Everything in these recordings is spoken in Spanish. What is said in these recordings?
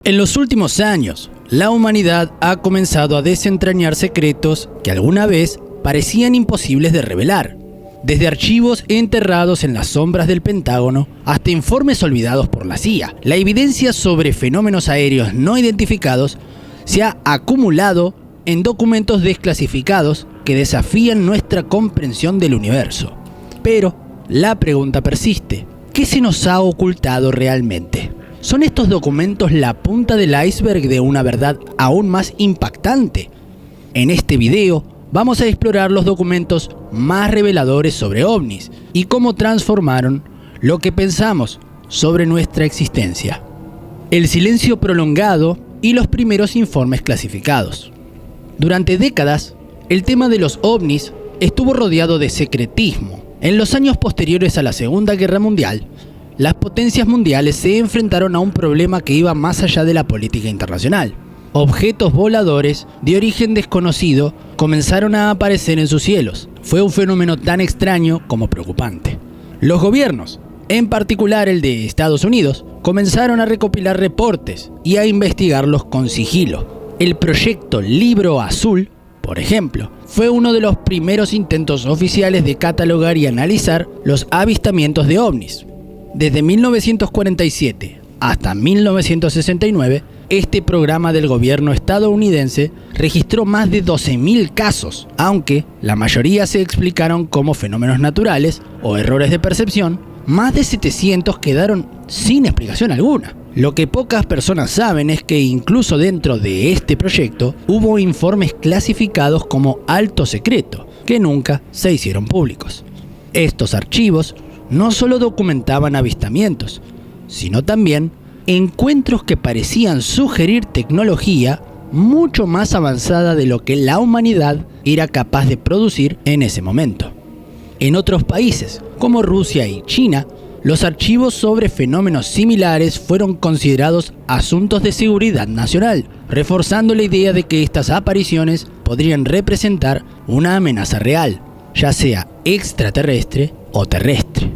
En los últimos años, la humanidad ha comenzado a desentrañar secretos que alguna vez parecían imposibles de revelar. Desde archivos enterrados en las sombras del Pentágono hasta informes olvidados por la CIA, la evidencia sobre fenómenos aéreos no identificados se ha acumulado en documentos desclasificados que desafían nuestra comprensión del universo. Pero la pregunta persiste: ¿qué se nos ha ocultado realmente? ¿Son estos documentos la punta del iceberg de una verdad aún más impactante? En este video vamos a explorar los documentos más reveladores sobre ovnis y cómo transformaron lo que pensamos sobre nuestra existencia. El silencio prolongado y los primeros informes clasificados. Durante décadas, el tema de los ovnis estuvo rodeado de secretismo. En los años posteriores a la Segunda Guerra Mundial, las potencias mundiales se enfrentaron a un problema que iba más allá de la política internacional. Objetos voladores de origen desconocido comenzaron a aparecer en sus cielos. Fue un fenómeno tan extraño como preocupante. Los gobiernos, en particular el de Estados Unidos, comenzaron a recopilar reportes y a investigarlos con sigilo. El proyecto Libro Azul, por ejemplo, fue uno de los primeros intentos oficiales de catalogar y analizar los avistamientos de ovnis. Desde 1947 hasta 1969, este programa del gobierno estadounidense registró más de 12.000 casos, aunque la mayoría se explicaron como fenómenos naturales o errores de percepción. Más de 700 quedaron sin explicación alguna. Lo que pocas personas saben es que incluso dentro de este proyecto hubo informes clasificados como alto secreto, que nunca se hicieron públicos. Estos archivos no solo documentaban avistamientos, sino también encuentros que parecían sugerir tecnología mucho más avanzada de lo que la humanidad era capaz de producir en ese momento. En otros países, como Rusia y China, los archivos sobre fenómenos similares fueron considerados asuntos de seguridad nacional, reforzando la idea de que estas apariciones podrían representar una amenaza real, ya sea extraterrestre o terrestre.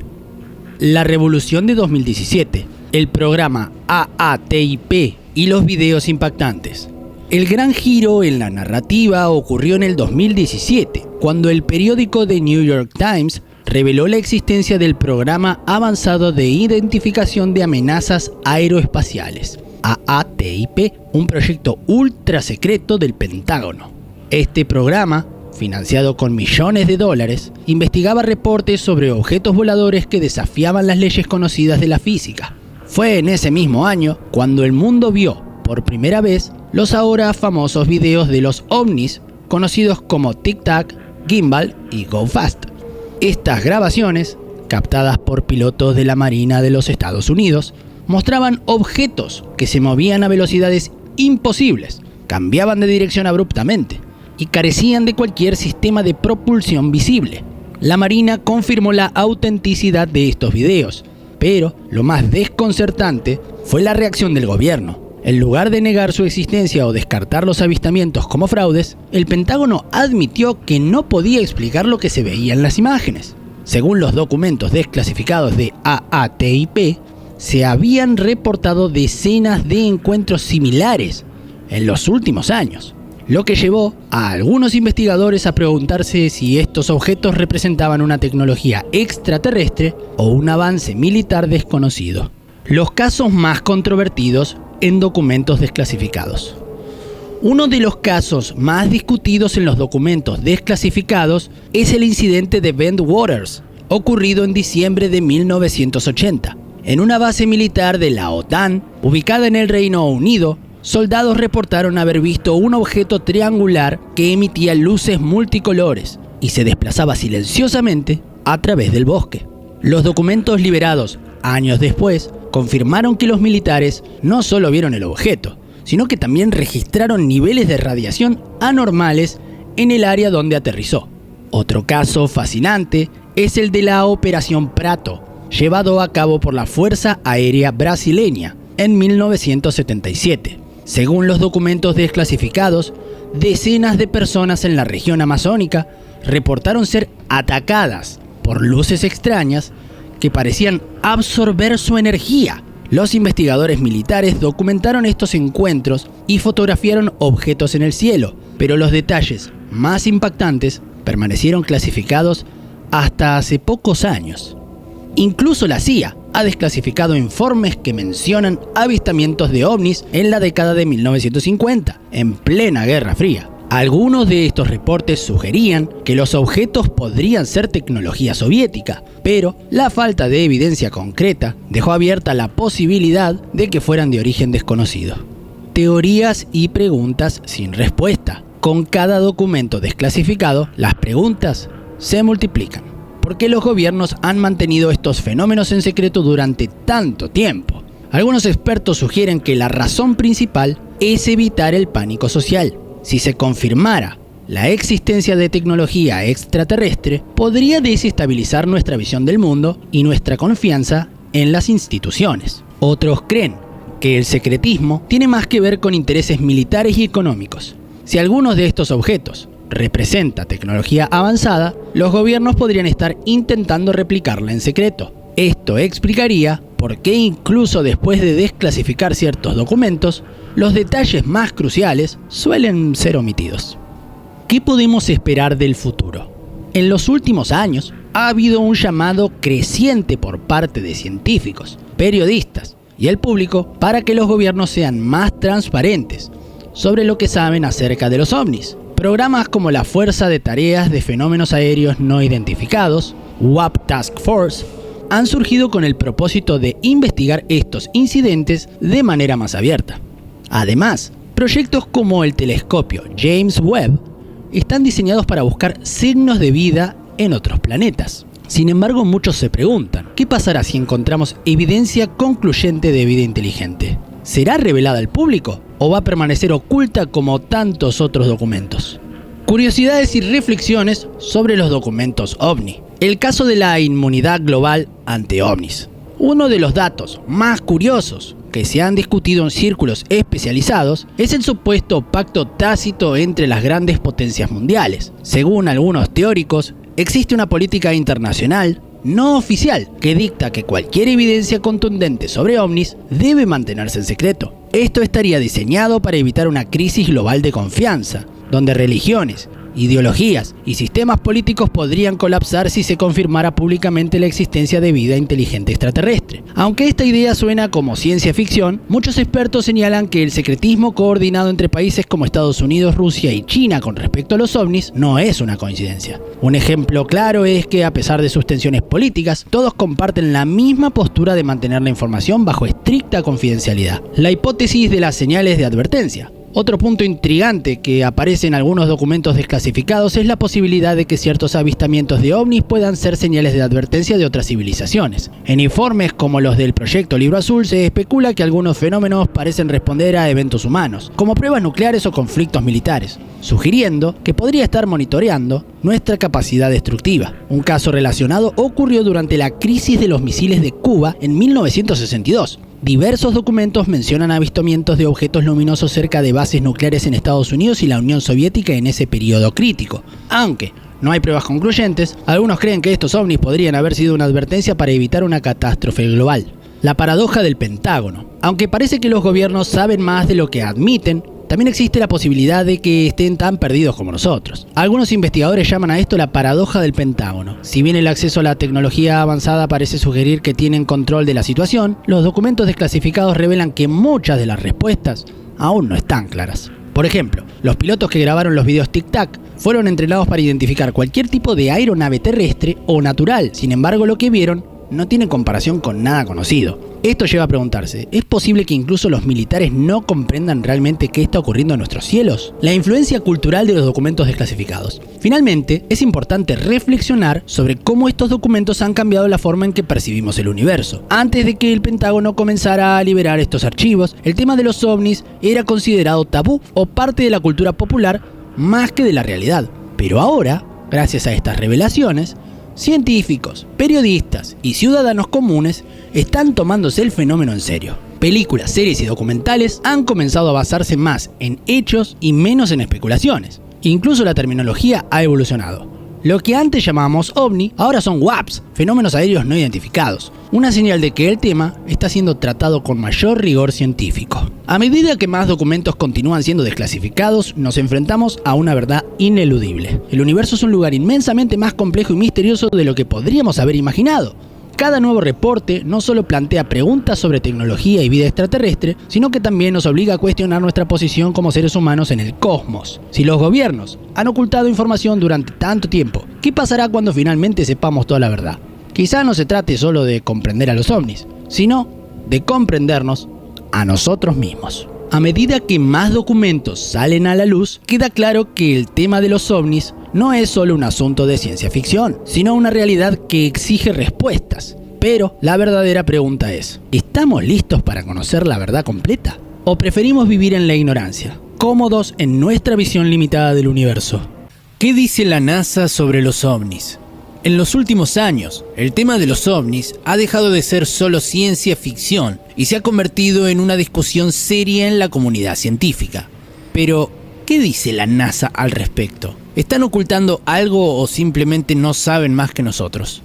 La revolución de 2017, el programa AATIP y los videos impactantes. El gran giro en la narrativa ocurrió en el 2017, cuando el periódico The New York Times reveló la existencia del Programa Avanzado de Identificación de Amenazas Aeroespaciales, AATIP, un proyecto ultra secreto del Pentágono. Este programa, financiado con millones de dólares, investigaba reportes sobre objetos voladores que desafiaban las leyes conocidas de la física. Fue en ese mismo año cuando el mundo vio, por primera vez, los ahora famosos videos de los ovnis, conocidos como Tic Tac, Gimbal y Go Fast. Estas grabaciones, captadas por pilotos de la Marina de los Estados Unidos, mostraban objetos que se movían a velocidades imposibles, cambiaban de dirección abruptamente y carecían de cualquier sistema de propulsión visible. La Marina confirmó la autenticidad de estos videos, pero lo más desconcertante fue la reacción del gobierno. En lugar de negar su existencia o descartar los avistamientos como fraudes, el Pentágono admitió que no podía explicar lo que se veía en las imágenes. Según los documentos desclasificados de AATIP, se habían reportado decenas de encuentros similares en los últimos años, lo que llevó a algunos investigadores a preguntarse si estos objetos representaban una tecnología extraterrestre o un avance militar desconocido. Los casos más controvertidos en documentos desclasificados. Uno de los casos más discutidos en los documentos desclasificados es el incidente de Bentwaters, ocurrido en diciembre de 1980. En una base militar de la OTAN, ubicada en el Reino Unido, soldados reportaron haber visto un objeto triangular que emitía luces multicolores y se desplazaba silenciosamente a través del bosque. Los documentos liberados años después confirmaron que los militares no solo vieron el objeto, sino que también registraron niveles de radiación anormales en el área donde aterrizó. Otro caso fascinante es el de la Operación Prato, llevado a cabo por la Fuerza Aérea Brasileña en 1977. Según los documentos desclasificados, decenas de personas en la región amazónica reportaron ser atacadas por luces extrañas que parecían absorber su energía. Los investigadores militares documentaron estos encuentros y fotografiaron objetos en el cielo, pero los detalles más impactantes permanecieron clasificados hasta hace pocos años. Incluso la CIA ha desclasificado informes que mencionan avistamientos de ovnis en la década de 1950, en plena Guerra Fría. Algunos de estos reportes sugerían que los objetos podrían ser tecnología soviética, pero la falta de evidencia concreta dejó abierta la posibilidad de que fueran de origen desconocido. Teorías y preguntas sin respuesta. Con cada documento desclasificado, las preguntas se multiplican. ¿Por qué los gobiernos han mantenido estos fenómenos en secreto durante tanto tiempo? Algunos expertos sugieren que la razón principal es evitar el pánico social. Si se confirmara la existencia de tecnología extraterrestre, podría desestabilizar nuestra visión del mundo y nuestra confianza en las instituciones. Otros creen que el secretismo tiene más que ver con intereses militares y económicos. Si algunos de estos objetos representa tecnología avanzada, los gobiernos podrían estar intentando replicarla en secreto. Esto explicaría por qué incluso después de desclasificar ciertos documentos, los detalles más cruciales suelen ser omitidos. ¿Qué podemos esperar del futuro? En los últimos años ha habido un llamado creciente por parte de científicos, periodistas y el público para que los gobiernos sean más transparentes sobre lo que saben acerca de los ovnis. Programas como la Fuerza de Tareas de Fenómenos Aéreos No Identificados, UAP Task Force, han surgido con el propósito de investigar estos incidentes de manera más abierta. Además, proyectos como el telescopio James Webb están diseñados para buscar signos de vida en otros planetas. Sin embargo, muchos se preguntan, ¿qué pasará si encontramos evidencia concluyente de vida inteligente? ¿Será revelada al público o va a permanecer oculta como tantos otros documentos? Curiosidades y reflexiones sobre los documentos OVNI. El caso de la inmunidad global ante ovnis. Uno de los datos más curiosos que se han discutido en círculos especializados es el supuesto pacto tácito entre las grandes potencias mundiales. Según algunos teóricos, existe una política internacional no oficial que dicta que cualquier evidencia contundente sobre ovnis debe mantenerse en secreto. Esto estaría diseñado para evitar una crisis global de confianza, donde religiones, ideologías y sistemas políticos podrían colapsar si se confirmara públicamente la existencia de vida inteligente extraterrestre. Aunque esta idea suena como ciencia ficción, muchos expertos señalan que el secretismo coordinado entre países como Estados Unidos, Rusia y China con respecto a los ovnis no es una coincidencia. Un ejemplo claro es que, a pesar de sus tensiones políticas, todos comparten la misma postura de mantener la información bajo estricta confidencialidad. La hipótesis de las señales de advertencia. Otro punto intrigante que aparece en algunos documentos desclasificados es la posibilidad de que ciertos avistamientos de ovnis puedan ser señales de advertencia de otras civilizaciones. En informes como los del Proyecto Libro Azul se especula que algunos fenómenos parecen responder a eventos humanos, como pruebas nucleares o conflictos militares, sugiriendo que podría estar monitoreando nuestra capacidad destructiva. Un caso relacionado ocurrió durante la crisis de los misiles de Cuba en 1962. Diversos documentos mencionan avistamientos de objetos luminosos cerca de bases nucleares en Estados Unidos y la Unión Soviética en ese periodo crítico. Aunque no hay pruebas concluyentes, algunos creen que estos ovnis podrían haber sido una advertencia para evitar una catástrofe global. La paradoja del Pentágono. Aunque parece que los gobiernos saben más de lo que admiten, también existe la posibilidad de que estén tan perdidos como nosotros. Algunos investigadores llaman a esto la paradoja del Pentágono. Si bien el acceso a la tecnología avanzada parece sugerir que tienen control de la situación, los documentos desclasificados revelan que muchas de las respuestas aún no están claras. Por ejemplo, los pilotos que grabaron los videos Tic-Tac fueron entrenados para identificar cualquier tipo de aeronave terrestre o natural. Sin embargo, lo que vieron no tiene comparación con nada conocido. Esto lleva a preguntarse, ¿es posible que incluso los militares no comprendan realmente qué está ocurriendo en nuestros cielos? La influencia cultural de los documentos desclasificados. Finalmente, es importante reflexionar sobre cómo estos documentos han cambiado la forma en que percibimos el universo. Antes de que el Pentágono comenzara a liberar estos archivos, el tema de los ovnis era considerado tabú o parte de la cultura popular más que de la realidad. Pero ahora, gracias a estas revelaciones, científicos, periodistas y ciudadanos comunes están tomándose el fenómeno en serio. Películas, series y documentales han comenzado a basarse más en hechos y menos en especulaciones. Incluso la terminología ha evolucionado. Lo que antes llamábamos OVNI, ahora son WAPs, fenómenos aéreos no identificados. Una señal de que el tema está siendo tratado con mayor rigor científico. A medida que más documentos continúan siendo desclasificados, nos enfrentamos a una verdad ineludible. El universo es un lugar inmensamente más complejo y misterioso de lo que podríamos haber imaginado. Cada nuevo reporte no solo plantea preguntas sobre tecnología y vida extraterrestre, sino que también nos obliga a cuestionar nuestra posición como seres humanos en el cosmos. Si los gobiernos han ocultado información durante tanto tiempo, ¿qué pasará cuando finalmente sepamos toda la verdad? Quizá no se trate solo de comprender a los ovnis, sino de comprendernos a nosotros mismos. A medida que más documentos salen a la luz, queda claro que el tema de los ovnis no es solo un asunto de ciencia ficción, sino una realidad que exige respuestas. Pero la verdadera pregunta es, ¿estamos listos para conocer la verdad completa? ¿O preferimos vivir en la ignorancia, cómodos en nuestra visión limitada del universo? ¿Qué dice la NASA sobre los ovnis? En los últimos años, el tema de los ovnis ha dejado de ser solo ciencia ficción y se ha convertido en una discusión seria en la comunidad científica. Pero, ¿qué dice la NASA al respecto? ¿Están ocultando algo o simplemente no saben más que nosotros?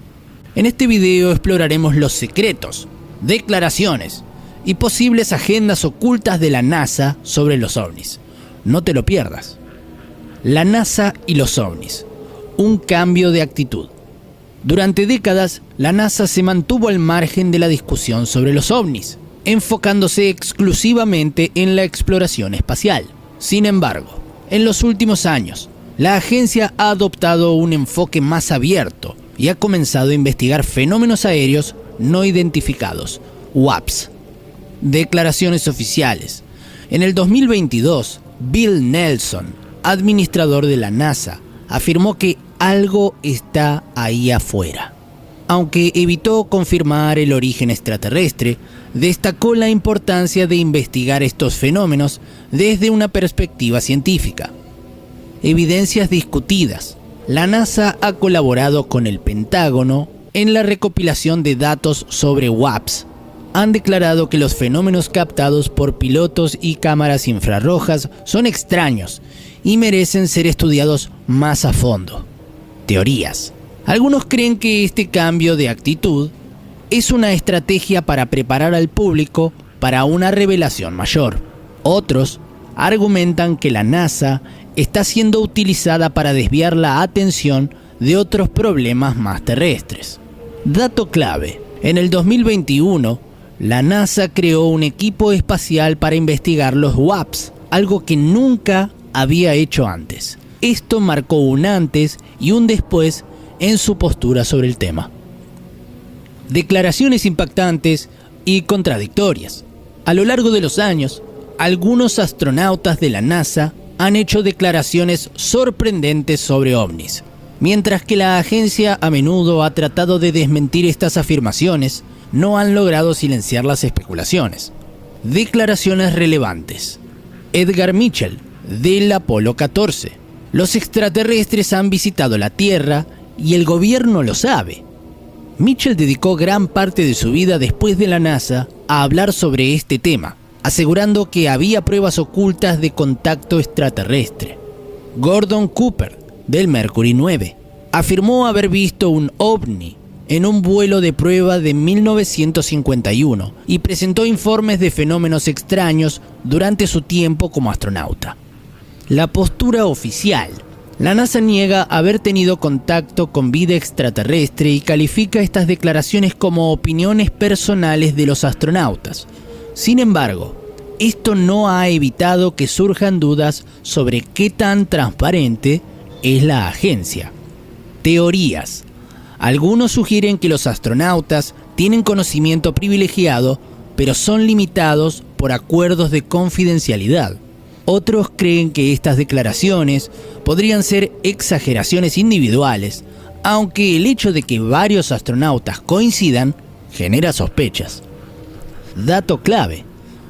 En este video exploraremos los secretos, declaraciones y posibles agendas ocultas de la NASA sobre los ovnis. No te lo pierdas. La NASA y los ovnis. Un cambio de actitud. Durante décadas, la NASA se mantuvo al margen de la discusión sobre los ovnis, enfocándose exclusivamente en la exploración espacial. Sin embargo, en los últimos años, la agencia ha adoptado un enfoque más abierto y ha comenzado a investigar fenómenos aéreos no identificados, WAPs. Declaraciones oficiales. En el 2022, Bill Nelson, administrador de la NASA, afirmó que algo está ahí afuera. Aunque evitó confirmar el origen extraterrestre, destacó la importancia de investigar estos fenómenos desde una perspectiva científica. Evidencias discutidas. La NASA ha colaborado con el Pentágono en la recopilación de datos sobre WAPs. Han declarado que los fenómenos captados por pilotos y cámaras infrarrojas son extraños y merecen ser estudiados más a fondo. Teorías. Algunos creen que este cambio de actitud es una estrategia para preparar al público para una revelación mayor. Otros argumentan que la NASA está siendo utilizada para desviar la atención de otros problemas más terrestres. Dato clave. En el 2021, la NASA creó un equipo espacial para investigar los WAPs, algo que nunca había hecho antes. Esto marcó un antes y un después en su postura sobre el tema. Declaraciones impactantes y contradictorias. A lo largo de los años, algunos astronautas de la NASA han hecho declaraciones sorprendentes sobre ovnis. Mientras que la agencia a menudo ha tratado de desmentir estas afirmaciones, no han logrado silenciar las especulaciones. Declaraciones relevantes. Edgar Mitchell, del Apolo 14. Los extraterrestres han visitado la Tierra y el gobierno lo sabe. Mitchell dedicó gran parte de su vida después de la NASA a hablar sobre este tema, asegurando que había pruebas ocultas de contacto extraterrestre. Gordon Cooper, del Mercury 9, afirmó haber visto un ovni en un vuelo de prueba de 1951 y presentó informes de fenómenos extraños durante su tiempo como astronauta. La postura oficial. La NASA niega haber tenido contacto con vida extraterrestre y califica estas declaraciones como opiniones personales de los astronautas. Sin embargo, esto no ha evitado que surjan dudas sobre qué tan transparente es la agencia. Teorías. Algunos sugieren que los astronautas tienen conocimiento privilegiado, pero son limitados por acuerdos de confidencialidad. Otros creen que estas declaraciones podrían ser exageraciones individuales, aunque el hecho de que varios astronautas coincidan genera sospechas. Dato clave.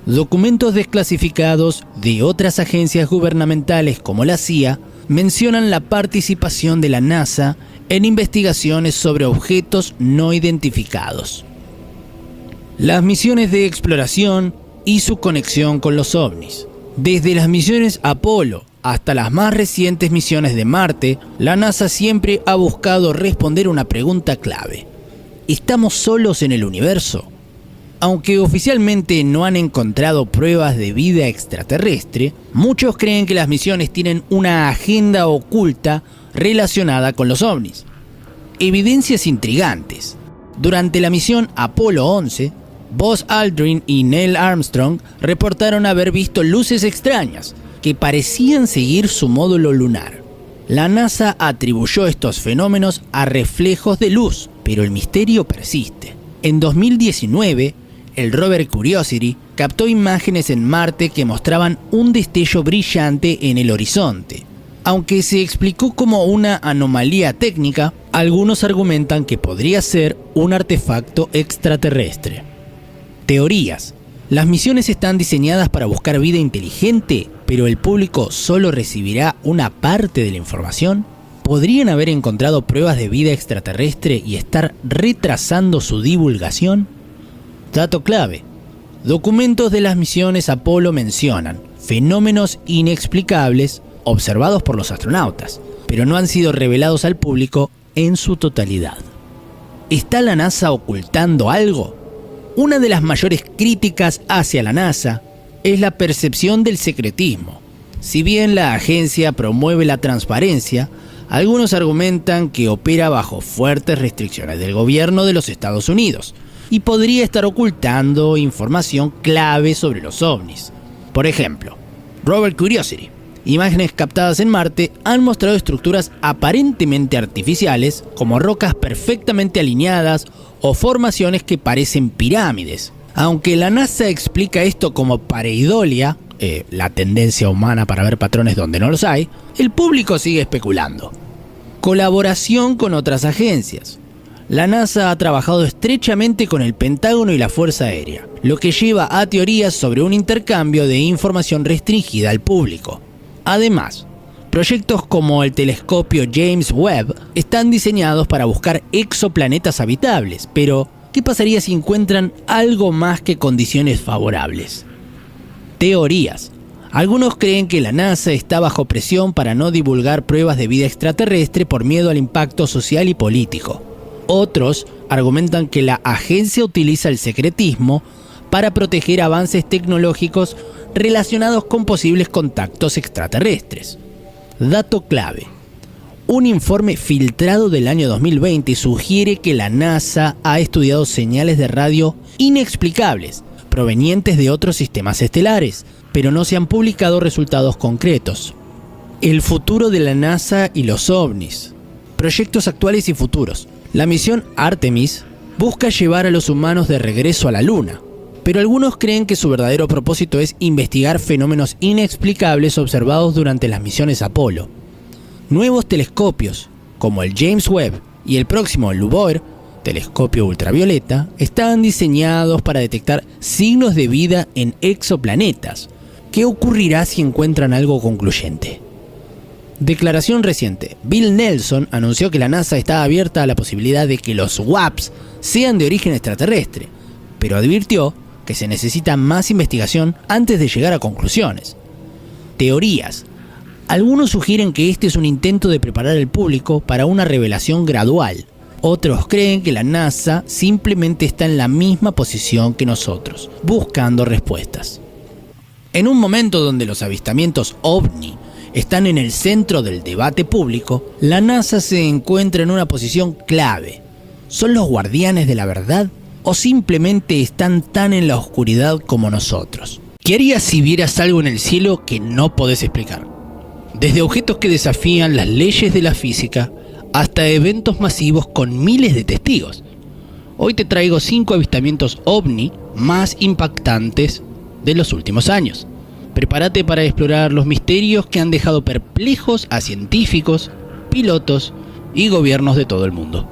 Documentos desclasificados de otras agencias gubernamentales como la CIA mencionan la participación de la NASA en investigaciones sobre objetos no identificados. Las misiones de exploración y su conexión con los ovnis. Desde las misiones Apolo hasta las más recientes misiones de Marte, la NASA siempre ha buscado responder una pregunta clave. ¿Estamos solos en el universo? Aunque oficialmente no han encontrado pruebas de vida extraterrestre, muchos creen que las misiones tienen una agenda oculta relacionada con los ovnis. Evidencias intrigantes. Durante la misión Apolo 11, Buzz Aldrin y Neil Armstrong reportaron haber visto luces extrañas que parecían seguir su módulo lunar. La NASA atribuyó estos fenómenos a reflejos de luz, pero el misterio persiste. En 2019, el rover Curiosity captó imágenes en Marte que mostraban un destello brillante en el horizonte. Aunque se explicó como una anomalía técnica, algunos argumentan que podría ser un artefacto extraterrestre. Teorías. Las misiones están diseñadas para buscar vida inteligente, pero el público solo recibirá una parte de la información. ¿Podrían haber encontrado pruebas de vida extraterrestre y estar retrasando su divulgación? Dato clave. Documentos de las misiones Apolo mencionan fenómenos inexplicables observados por los astronautas, pero no han sido revelados al público en su totalidad. ¿Está la NASA ocultando algo? Una de las mayores críticas hacia la NASA es la percepción del secretismo. Si bien la agencia promueve la transparencia, algunos argumentan que opera bajo fuertes restricciones del gobierno de los Estados Unidos y podría estar ocultando información clave sobre los ovnis. Por ejemplo, rover Curiosity. Imágenes captadas en Marte han mostrado estructuras aparentemente artificiales, como rocas perfectamente alineadas o formaciones que parecen pirámides. Aunque la NASA explica esto como pareidolia, la tendencia humana para ver patrones donde no los hay, el público sigue especulando. Colaboración con otras agencias. La NASA ha trabajado estrechamente con el Pentágono y la Fuerza Aérea, lo que lleva a teorías sobre un intercambio de información restringida al público. Además, proyectos como el telescopio James Webb están diseñados para buscar exoplanetas habitables, pero ¿qué pasaría si encuentran algo más que condiciones favorables? Teorías. Algunos creen que la NASA está bajo presión para no divulgar pruebas de vida extraterrestre por miedo al impacto social y político. Otros argumentan que la agencia utiliza el secretismo para proteger avances tecnológicos relacionados con posibles contactos extraterrestres. Dato clave. Un informe filtrado del año 2020 sugiere que la NASA ha estudiado señales de radio inexplicables provenientes de otros sistemas estelares, pero no se han publicado resultados concretos. El futuro de la NASA y los ovnis. Proyectos actuales y futuros. La misión Artemis busca llevar a los humanos de regreso a la Luna, pero algunos creen que su verdadero propósito es investigar fenómenos inexplicables observados durante las misiones Apolo. Nuevos telescopios, como el James Webb y el próximo LUVOIR, telescopio ultravioleta, están diseñados para detectar signos de vida en exoplanetas. ¿Qué ocurrirá si encuentran algo concluyente? Declaración reciente. Bill Nelson anunció que la NASA está abierta a la posibilidad de que los WAPs sean de origen extraterrestre, pero advirtió que se necesita más investigación antes de llegar a conclusiones. Teorías. Algunos sugieren que este es un intento de preparar al público para una revelación gradual. Otros creen que la NASA simplemente está en la misma posición que nosotros, buscando respuestas. En un momento donde los avistamientos OVNI están en el centro del debate público, la NASA se encuentra en una posición clave. ¿Son los guardianes de la verdad o simplemente están tan en la oscuridad como nosotros? ¿Qué harías si vieras algo en el cielo que no podés explicar? Desde objetos que desafían las leyes de la física hasta eventos masivos con miles de testigos. Hoy te traigo 5 avistamientos OVNI más impactantes de los últimos años. Prepárate para explorar los misterios que han dejado perplejos a científicos, pilotos y gobiernos de todo el mundo.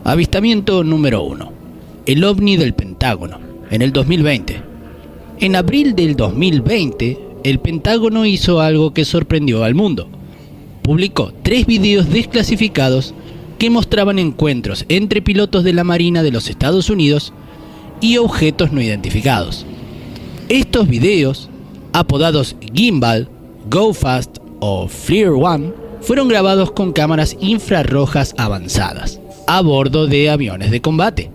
Avistamiento número 1. El OVNI del Pentágono, en el 2020. En abril del 2020, el Pentágono hizo algo que sorprendió al mundo. Publicó 3 videos desclasificados que mostraban encuentros entre pilotos de la Marina de los Estados Unidos y objetos no identificados. Estos videos, apodados Gimbal, Go Fast o Flare One fueron grabados con cámaras infrarrojas avanzadas a bordo de aviones de combate.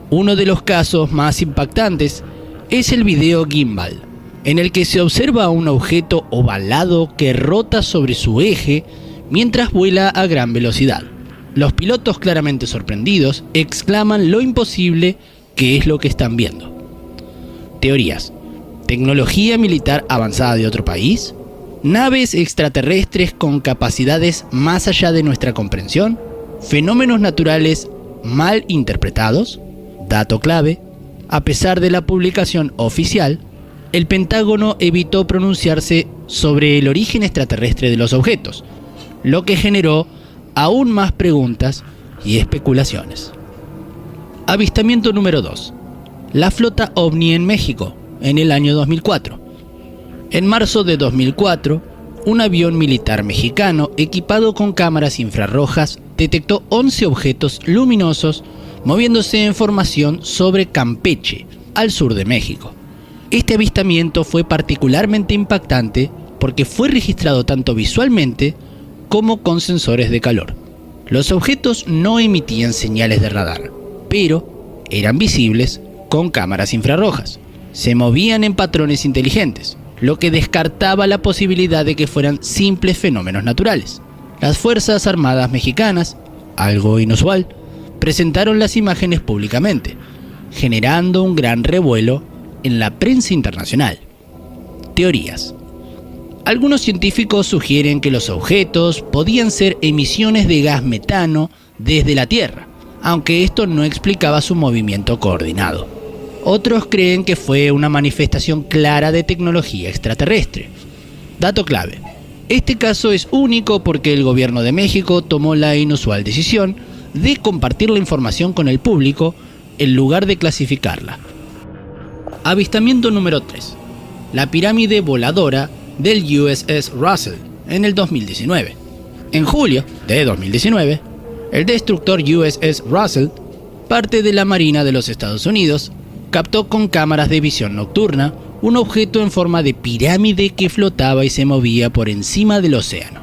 Uno de los casos más impactantes es el video Gimbal, en el que se observa un objeto ovalado que rota sobre su eje mientras vuela a gran velocidad. Los pilotos, claramente sorprendidos, exclaman lo imposible que es lo que están viendo. Teorías. ¿Tecnología militar avanzada de otro país? ¿Naves extraterrestres con capacidades más allá de nuestra comprensión? ¿Fenómenos naturales mal interpretados? Dato clave: a pesar de la publicación oficial, el Pentágono evitó pronunciarse sobre el origen extraterrestre de los objetos, lo que generó aún más preguntas y especulaciones. Avistamiento número 2. La flota OVNI en México, en el año 2004. En marzo de 2004, un avión militar mexicano equipado con cámaras infrarrojas detectó 11 objetos luminosos moviéndose en formación sobre Campeche, al sur de México. Este avistamiento fue particularmente impactante porque fue registrado tanto visualmente como con sensores de calor. Los objetos no emitían señales de radar, pero eran visibles con cámaras infrarrojas. Se movían en patrones inteligentes, lo que descartaba la posibilidad de que fueran simples fenómenos naturales. Las Fuerzas Armadas mexicanas, algo inusual, presentaron las imágenes públicamente, generando un gran revuelo en la prensa internacional. Teorías. Algunos científicos sugieren que los objetos podían ser emisiones de gas metano desde la Tierra, aunque esto no explicaba su movimiento coordinado. Otros creen que fue una manifestación clara de tecnología extraterrestre. Dato clave: este caso es único porque el gobierno de México tomó la inusual decisión de compartir la información con el público en lugar de clasificarla. Avistamiento número 3. La pirámide voladora del USS Russell en el 2019. En julio de 2019, el destructor USS Russell, parte de la Marina de los Estados Unidos, captó con cámaras de visión nocturna un objeto en forma de pirámide que flotaba y se movía por encima del océano.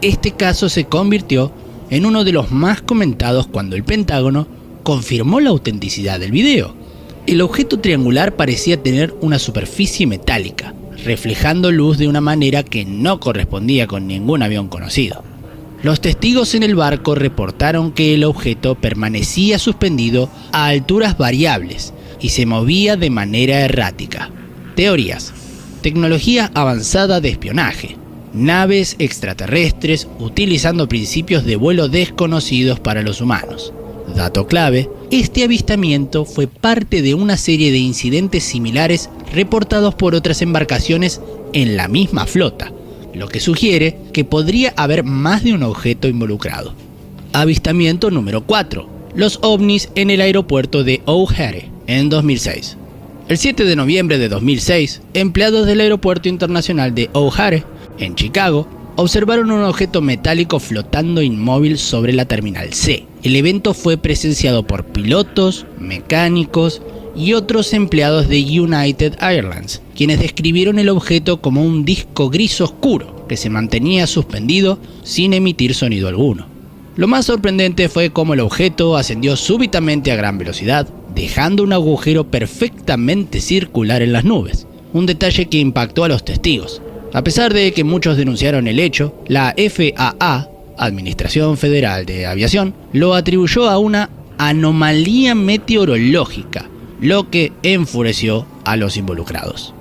Este caso se convirtió en uno de los más comentados cuando el Pentágono confirmó la autenticidad del video. El objeto triangular parecía tener una superficie metálica, reflejando luz de una manera que no correspondía con ningún avión conocido. Los testigos en el barco reportaron que el objeto permanecía suspendido a alturas variables y se movía de manera errática. Teorías. Tecnología avanzada de espionaje. Naves extraterrestres utilizando principios de vuelo desconocidos para los humanos. Dato clave: este avistamiento fue parte de una serie de incidentes similares reportados por otras embarcaciones en la misma flota, lo que sugiere que podría haber más de un objeto involucrado. Avistamiento número 4. Los ovnis en el aeropuerto de O'Hare en 2006. El 7 de noviembre de 2006, empleados del Aeropuerto Internacional de O'Hare, en Chicago, observaron un objeto metálico flotando inmóvil sobre la Terminal C. El evento fue presenciado por pilotos, mecánicos y otros empleados de United Airlines, quienes describieron el objeto como un disco gris oscuro que se mantenía suspendido sin emitir sonido alguno. Lo más sorprendente fue cómo el objeto ascendió súbitamente a gran velocidad, dejando un agujero perfectamente circular en las nubes, un detalle que impactó a los testigos. A pesar de que muchos denunciaron el hecho, la FAA, Administración Federal de Aviación, lo atribuyó a una anomalía meteorológica, lo que enfureció a los involucrados.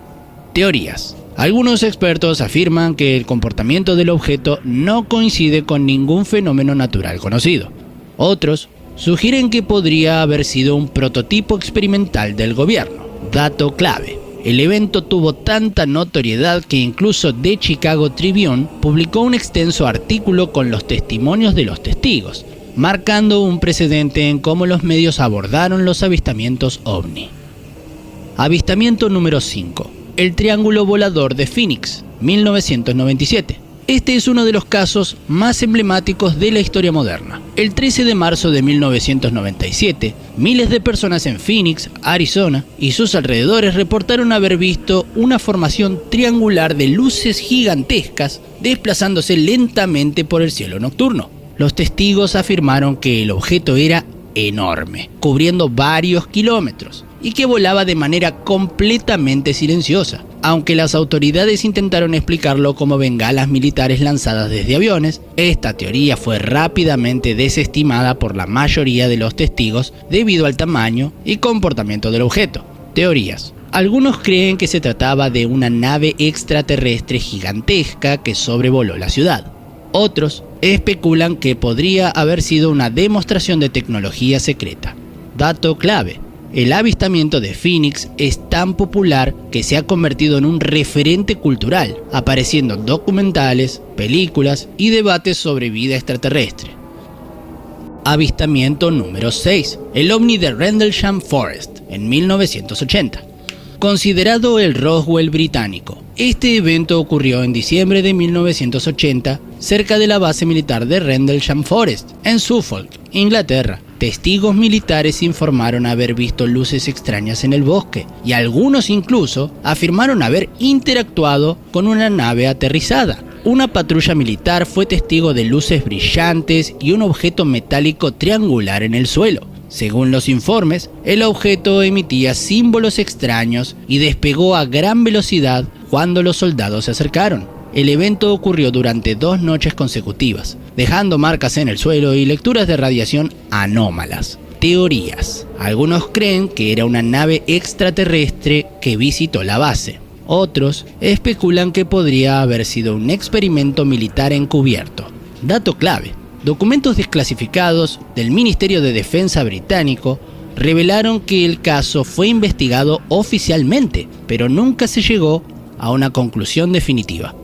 Teorías. Algunos expertos afirman que el comportamiento del objeto no coincide con ningún fenómeno natural conocido. Otros sugieren que podría haber sido un prototipo experimental del gobierno. Dato clave: el evento tuvo tanta notoriedad que incluso The Chicago Tribune publicó un extenso artículo con los testimonios de los testigos, marcando un precedente en cómo los medios abordaron los avistamientos OVNI. Avistamiento número 5. El Triángulo Volador de Phoenix, 1997. Este es uno de los casos más emblemáticos de la historia moderna. El 13 de marzo de 1997, miles de personas en Phoenix, Arizona y sus alrededores reportaron haber visto una formación triangular de luces gigantescas desplazándose lentamente por el cielo nocturno. Los testigos afirmaron que el objeto era enorme, cubriendo varios kilómetros, y que volaba de manera completamente silenciosa. Aunque las autoridades intentaron explicarlo como bengalas militares lanzadas desde aviones, esta teoría fue rápidamente desestimada por la mayoría de los testigos debido al tamaño y comportamiento del objeto. Teorías. Algunos creen que se trataba de una nave extraterrestre gigantesca que sobrevoló la ciudad. Otros especulan que podría haber sido una demostración de tecnología secreta. Dato clave: el avistamiento de Phoenix es tan popular que se ha convertido en un referente cultural, apareciendo en documentales, películas y debates sobre vida extraterrestre. Avistamiento número 6. El ovni de Rendlesham Forest, en 1980. Considerado el Roswell británico, este evento ocurrió en diciembre de 1980 cerca de la base militar de Rendlesham Forest, en Suffolk, Inglaterra. Testigos militares informaron haber visto luces extrañas en el bosque y algunos incluso afirmaron haber interactuado con una nave aterrizada. Una patrulla militar fue testigo de luces brillantes y un objeto metálico triangular en el suelo. Según los informes, el objeto emitía símbolos extraños y despegó a gran velocidad cuando los soldados se acercaron. El evento ocurrió durante 2 noches consecutivas, dejando marcas en el suelo y lecturas de radiación anómalas. Teorías. Algunos creen que era una nave extraterrestre que visitó la base. Otros especulan que podría haber sido un experimento militar encubierto. Dato clave: documentos desclasificados del Ministerio de Defensa británico revelaron que el caso fue investigado oficialmente, pero nunca se llegó a una conclusión definitiva.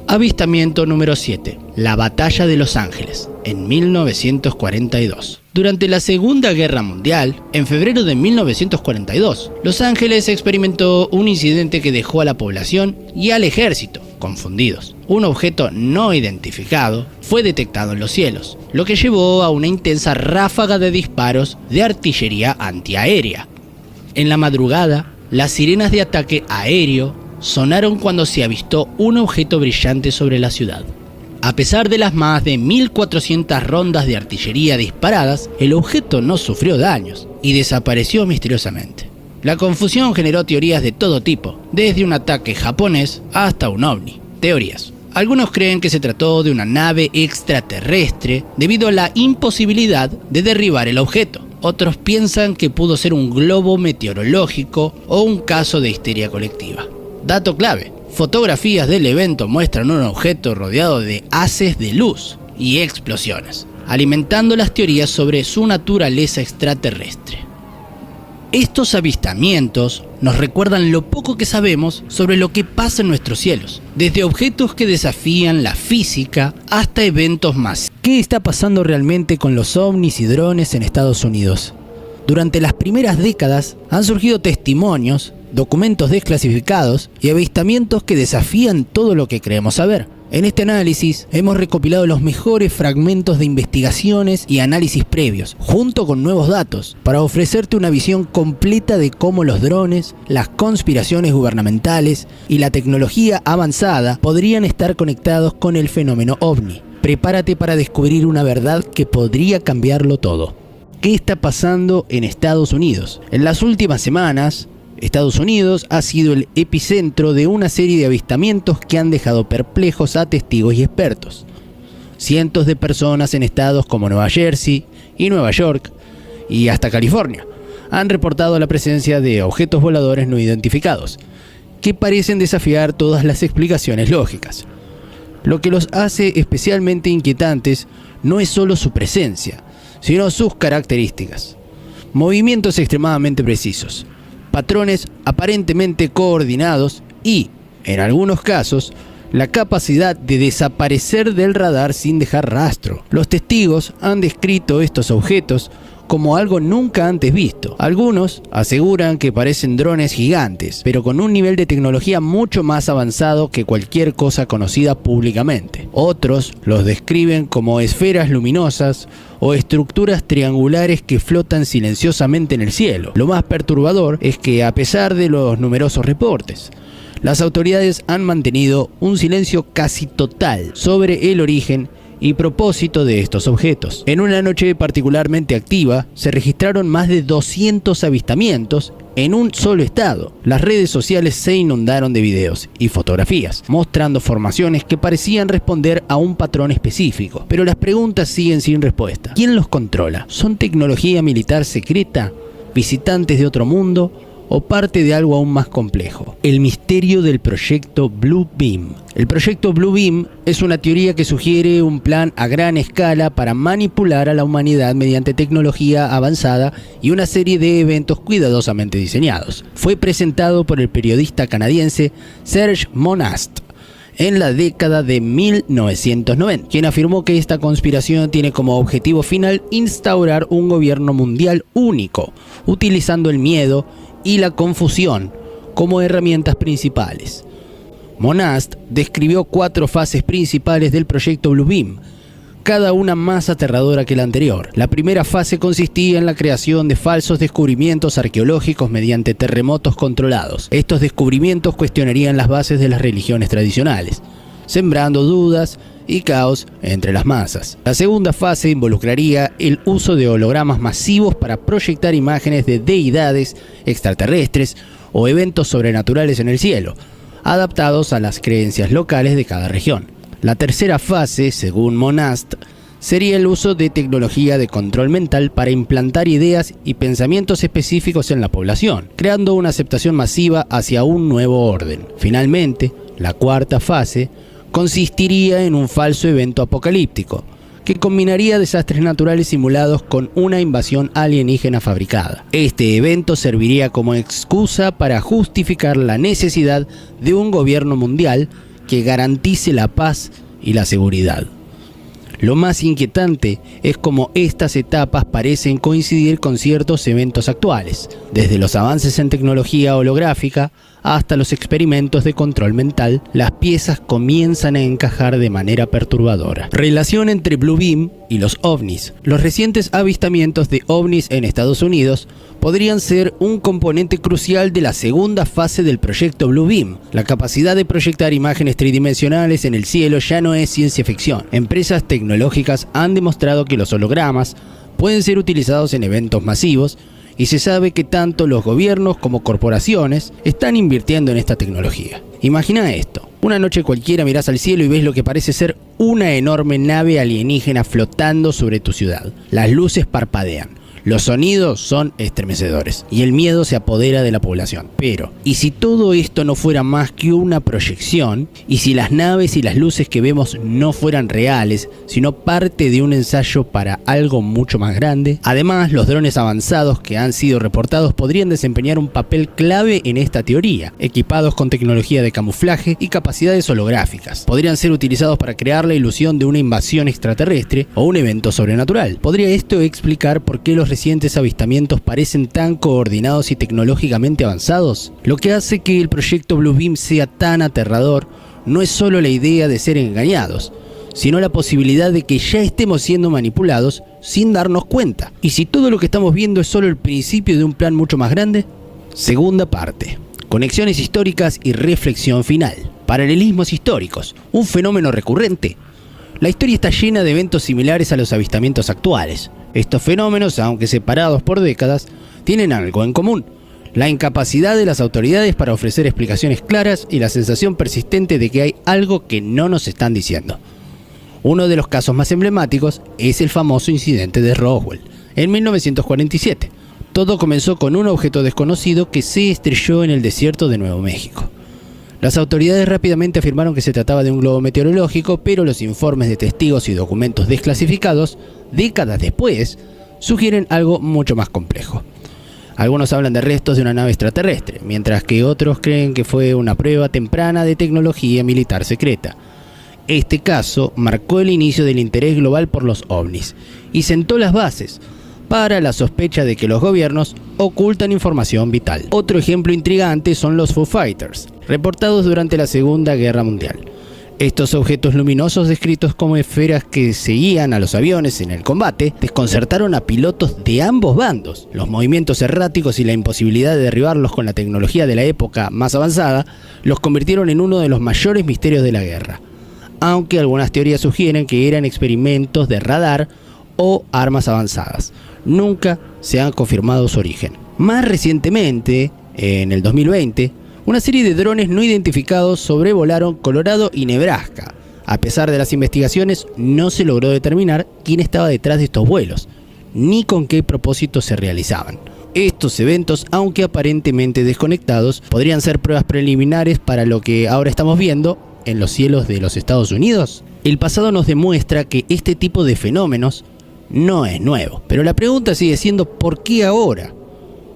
Avistamiento número 7. La Batalla de Los Ángeles, en 1942. Durante la Segunda Guerra Mundial, en febrero de 1942, Los Ángeles experimentó un incidente que dejó a la población y al ejército confundidos. Un objeto no identificado fue detectado en los cielos, lo que llevó a una intensa ráfaga de disparos de artillería antiaérea. En la madrugada, las sirenas de ataque aéreo sonaron cuando se avistó un objeto brillante sobre la ciudad. A pesar de las más de 1.400 rondas de artillería disparadas, el objeto no sufrió daños y desapareció misteriosamente. La confusión generó teorías de todo tipo, desde un ataque japonés hasta un ovni. Teorías. Algunos creen que se trató de una nave extraterrestre debido a la imposibilidad de derribar el objeto. Otros piensan que pudo ser un globo meteorológico o un caso de histeria colectiva. Dato clave: fotografías del evento muestran un objeto rodeado de haces de luz y explosiones, alimentando las teorías sobre su naturaleza extraterrestre. Estos avistamientos nos recuerdan lo poco que sabemos sobre lo que pasa en nuestros cielos, desde objetos que desafían la física hasta eventos más. ¿Qué está pasando realmente con los ovnis y drones en Estados Unidos? Durante las primeras décadas han surgido testimonios, documentos desclasificados y avistamientos que desafían todo lo que creemos saber. En este análisis hemos recopilado los mejores fragmentos de investigaciones y análisis previos, junto con nuevos datos, para ofrecerte una visión completa de cómo los drones, las conspiraciones gubernamentales y la tecnología avanzada podrían estar conectados con el fenómeno ovni. Prepárate para descubrir una verdad que podría cambiarlo todo. ¿Qué está pasando en Estados Unidos? En las últimas semanas, Estados Unidos ha sido el epicentro de una serie de avistamientos que han dejado perplejos a testigos y expertos. Cientos de personas en estados como Nueva Jersey y Nueva York y hasta California han reportado la presencia de objetos voladores no identificados que parecen desafiar todas las explicaciones lógicas. Lo que los hace especialmente inquietantes no es solo su presencia, sino sus características. Movimientos extremadamente precisos, patrones aparentemente coordinados y, en algunos casos, la capacidad de desaparecer del radar sin dejar rastro. Los testigos han descrito estos objetos como algo nunca antes visto. Algunos aseguran que parecen drones gigantes, pero con un nivel de tecnología mucho más avanzado que cualquier cosa conocida públicamente. Otros los describen como esferas luminosas o estructuras triangulares que flotan silenciosamente en el cielo. Lo más perturbador es que, a pesar de los numerosos reportes, las autoridades han mantenido un silencio casi total sobre el origen y propósito de estos objetos. En una noche particularmente activa, se registraron más de 200 avistamientos en un solo estado. Las redes sociales se inundaron de videos y fotografías, mostrando formaciones que parecían responder a un patrón específico. Pero las preguntas siguen sin respuesta. ¿Quién los controla? ¿Son tecnología militar secreta? ¿Visitantes de otro mundo? ¿O parte de algo aún más complejo? El misterio del proyecto Blue Beam. El proyecto Blue Beam es una teoría que sugiere un plan a gran escala para manipular a la humanidad mediante tecnología avanzada y una serie de eventos cuidadosamente diseñados. Fue presentado por el periodista canadiense Serge Monast en la década de 1990, quien afirmó que esta conspiración tiene como objetivo final instaurar un gobierno mundial único, utilizando el miedo y la confusión como herramientas principales. Monast describió 4 fases principales del proyecto Blue Beam, cada una más aterradora que la anterior. La primera fase consistía en la creación de falsos descubrimientos arqueológicos mediante terremotos controlados. Estos descubrimientos cuestionarían las bases de las religiones tradicionales, sembrando dudas y caos entre las masas. La segunda fase involucraría el uso de hologramas masivos para proyectar imágenes de deidades extraterrestres o eventos sobrenaturales en el cielo, adaptados a las creencias locales de cada región. La tercera fase, según Monast, sería el uso de tecnología de control mental para implantar ideas y pensamientos específicos en la población, creando una aceptación masiva hacia un nuevo orden. Finalmente, la cuarta fase consistiría en un falso evento apocalíptico, que combinaría desastres naturales simulados con una invasión alienígena fabricada. Este evento serviría como excusa para justificar la necesidad de un gobierno mundial que garantice la paz y la seguridad. Lo más inquietante es cómo estas etapas parecen coincidir con ciertos eventos actuales, desde los avances en tecnología holográfica hasta los experimentos de control mental. Las piezas comienzan a encajar de manera perturbadora. Relación entre Blue Beam y los ovnis. Los recientes avistamientos de ovnis en Estados Unidos podrían ser un componente crucial de la segunda fase del proyecto Blue Beam. La capacidad de proyectar imágenes tridimensionales en el cielo ya no es ciencia ficción. Empresas tecnológicas han demostrado que los hologramas pueden ser utilizados en eventos masivos, y se sabe que tanto los gobiernos como corporaciones están invirtiendo en esta tecnología. Imagina esto: una noche cualquiera mirás al cielo y ves lo que parece ser una enorme nave alienígena flotando sobre tu ciudad. Las luces parpadean, los sonidos son estremecedores y el miedo se apodera de la población. Pero, ¿y si todo esto no fuera más que una proyección? ¿Y si las naves y las luces que vemos no fueran reales, sino parte de un ensayo para algo mucho más grande? Además, los drones avanzados que han sido reportados podrían desempeñar un papel clave en esta teoría, equipados con tecnología de camuflaje y capacidades holográficas. Podrían ser utilizados para crear la ilusión de una invasión extraterrestre o un evento sobrenatural. ¿Podría esto explicar por qué los recientes avistamientos parecen tan coordinados y tecnológicamente avanzados? Lo que hace que el proyecto Blue Beam sea tan aterrador no es solo la idea de ser engañados, sino la posibilidad de que ya estemos siendo manipulados sin darnos cuenta. ¿Y si todo lo que estamos viendo es solo el principio de un plan mucho más grande? Segunda parte: conexiones históricas y reflexión final. Paralelismos históricos, un fenómeno recurrente. La historia está llena de eventos similares a los avistamientos actuales. Estos fenómenos, aunque separados por décadas, tienen algo en común: la incapacidad de las autoridades para ofrecer explicaciones claras y la sensación persistente de que hay algo que no nos están diciendo. Uno de los casos más emblemáticos es el famoso incidente de Roswell, en 1947. Todo comenzó con un objeto desconocido que se estrelló en el desierto de Nuevo México. Las autoridades rápidamente afirmaron que se trataba de un globo meteorológico, pero los informes de testigos y documentos desclasificados, décadas después, sugieren algo mucho más complejo. Algunos hablan de restos de una nave extraterrestre, mientras que otros creen que fue una prueba temprana de tecnología militar secreta. Este caso marcó el inicio del interés global por los ovnis y sentó las bases para la sospecha de que los gobiernos ocultan información vital. Otro ejemplo intrigante son los Foo Fighters, reportados durante la Segunda Guerra Mundial. Estos objetos luminosos descritos como esferas que seguían a los aviones en el combate desconcertaron a pilotos de ambos bandos. Los movimientos erráticos y la imposibilidad de derribarlos con la tecnología de la época más avanzada los convirtieron en uno de los mayores misterios de la guerra, aunque algunas teorías sugieren que eran experimentos de radar o armas avanzadas. Nunca se ha confirmado su origen. Más recientemente, en el 2020, una serie de drones no identificados sobrevolaron Colorado y Nebraska. A pesar de las investigaciones, no se logró determinar quién estaba detrás de estos vuelos, ni con qué propósito se realizaban. Estos eventos, aunque aparentemente desconectados, podrían ser pruebas preliminares para lo que ahora estamos viendo en los cielos de los Estados Unidos. El pasado nos demuestra que este tipo de fenómenos no es nuevo, pero la pregunta sigue siendo ¿por qué ahora?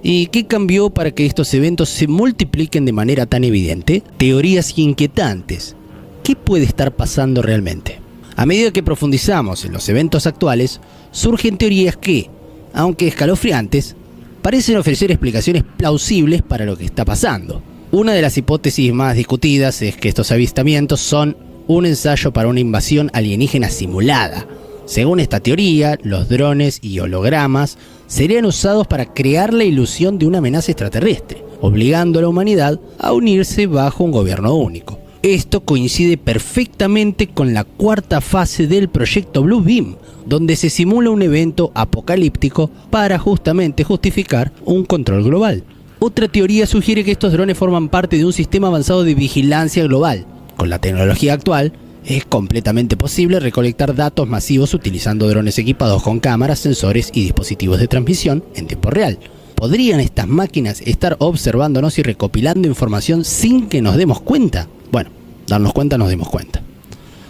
¿Y qué cambió para que estos eventos se multipliquen de manera tan evidente? Teorías inquietantes. ¿Qué puede estar pasando realmente? A medida que profundizamos en los eventos actuales, surgen teorías que, aunque escalofriantes, parecen ofrecer explicaciones plausibles para lo que está pasando. Una de las hipótesis más discutidas es que estos avistamientos son un ensayo para una invasión alienígena simulada. Según esta teoría, los drones y hologramas serían usados para crear la ilusión de una amenaza extraterrestre, obligando a la humanidad a unirse bajo un gobierno único. Esto coincide perfectamente con la cuarta fase del proyecto Blue Beam, donde se simula un evento apocalíptico para justamente justificar un control global. Otra teoría sugiere que estos drones forman parte de un sistema avanzado de vigilancia global. Con la tecnología actual, es completamente posible recolectar datos masivos utilizando drones equipados con cámaras, sensores y dispositivos de transmisión en tiempo real. ¿Podrían estas máquinas estar observándonos y recopilando información sin que nos demos cuenta? Bueno, darnos cuenta nos demos cuenta.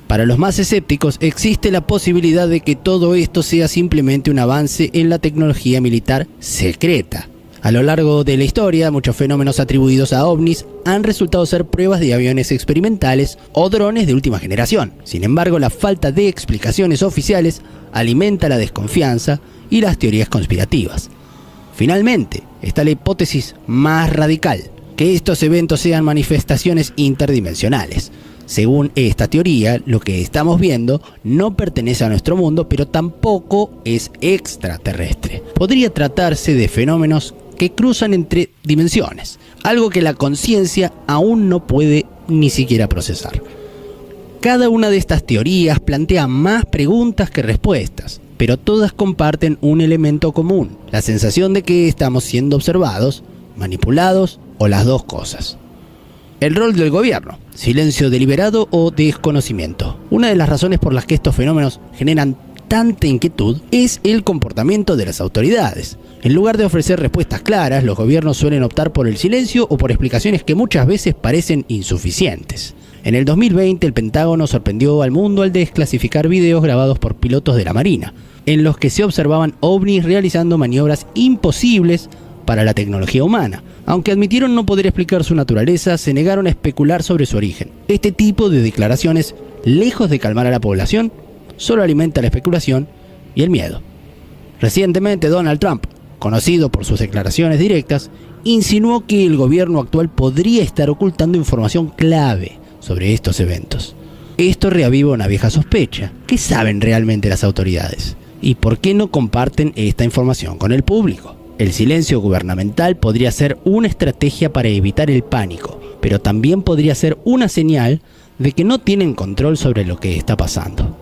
Para los más escépticos, existe la posibilidad de que todo esto sea simplemente un avance en la tecnología militar secreta. A lo largo de la historia, muchos fenómenos atribuidos a ovnis han resultado ser pruebas de aviones experimentales o drones de última generación. Sin embargo, la falta de explicaciones oficiales alimenta la desconfianza y las teorías conspirativas. Finalmente, está la hipótesis más radical, que estos eventos sean manifestaciones interdimensionales. Según esta teoría, lo que estamos viendo no pertenece a nuestro mundo, pero tampoco es extraterrestre. Podría tratarse de fenómenos que cruzan entre dimensiones, algo que la conciencia aún no puede ni siquiera procesar. Cada una de estas teorías plantea más preguntas que respuestas, pero todas comparten un elemento común: la sensación de que estamos siendo observados, manipulados o las dos cosas. El rol del gobierno: silencio deliberado o desconocimiento. Una de las razones por las que estos fenómenos generan tanta inquietud es el comportamiento de las autoridades. En lugar de ofrecer respuestas claras, los gobiernos suelen optar por el silencio o por explicaciones que muchas veces parecen insuficientes. En el 2020, el Pentágono sorprendió al mundo al desclasificar videos grabados por pilotos de la Marina, en los que se observaban ovnis realizando maniobras imposibles para la tecnología humana. Aunque admitieron no poder explicar su naturaleza, se negaron a especular sobre su origen. Este tipo de declaraciones, lejos de calmar a la población, solo alimenta la especulación y el miedo. Recientemente, Donald Trump, conocido por sus declaraciones directas, insinuó que el gobierno actual podría estar ocultando información clave sobre estos eventos. Esto reaviva una vieja sospecha. ¿Qué saben realmente las autoridades? ¿Y por qué no comparten esta información con el público? El silencio gubernamental podría ser una estrategia para evitar el pánico, pero también podría ser una señal de que no tienen control sobre lo que está pasando.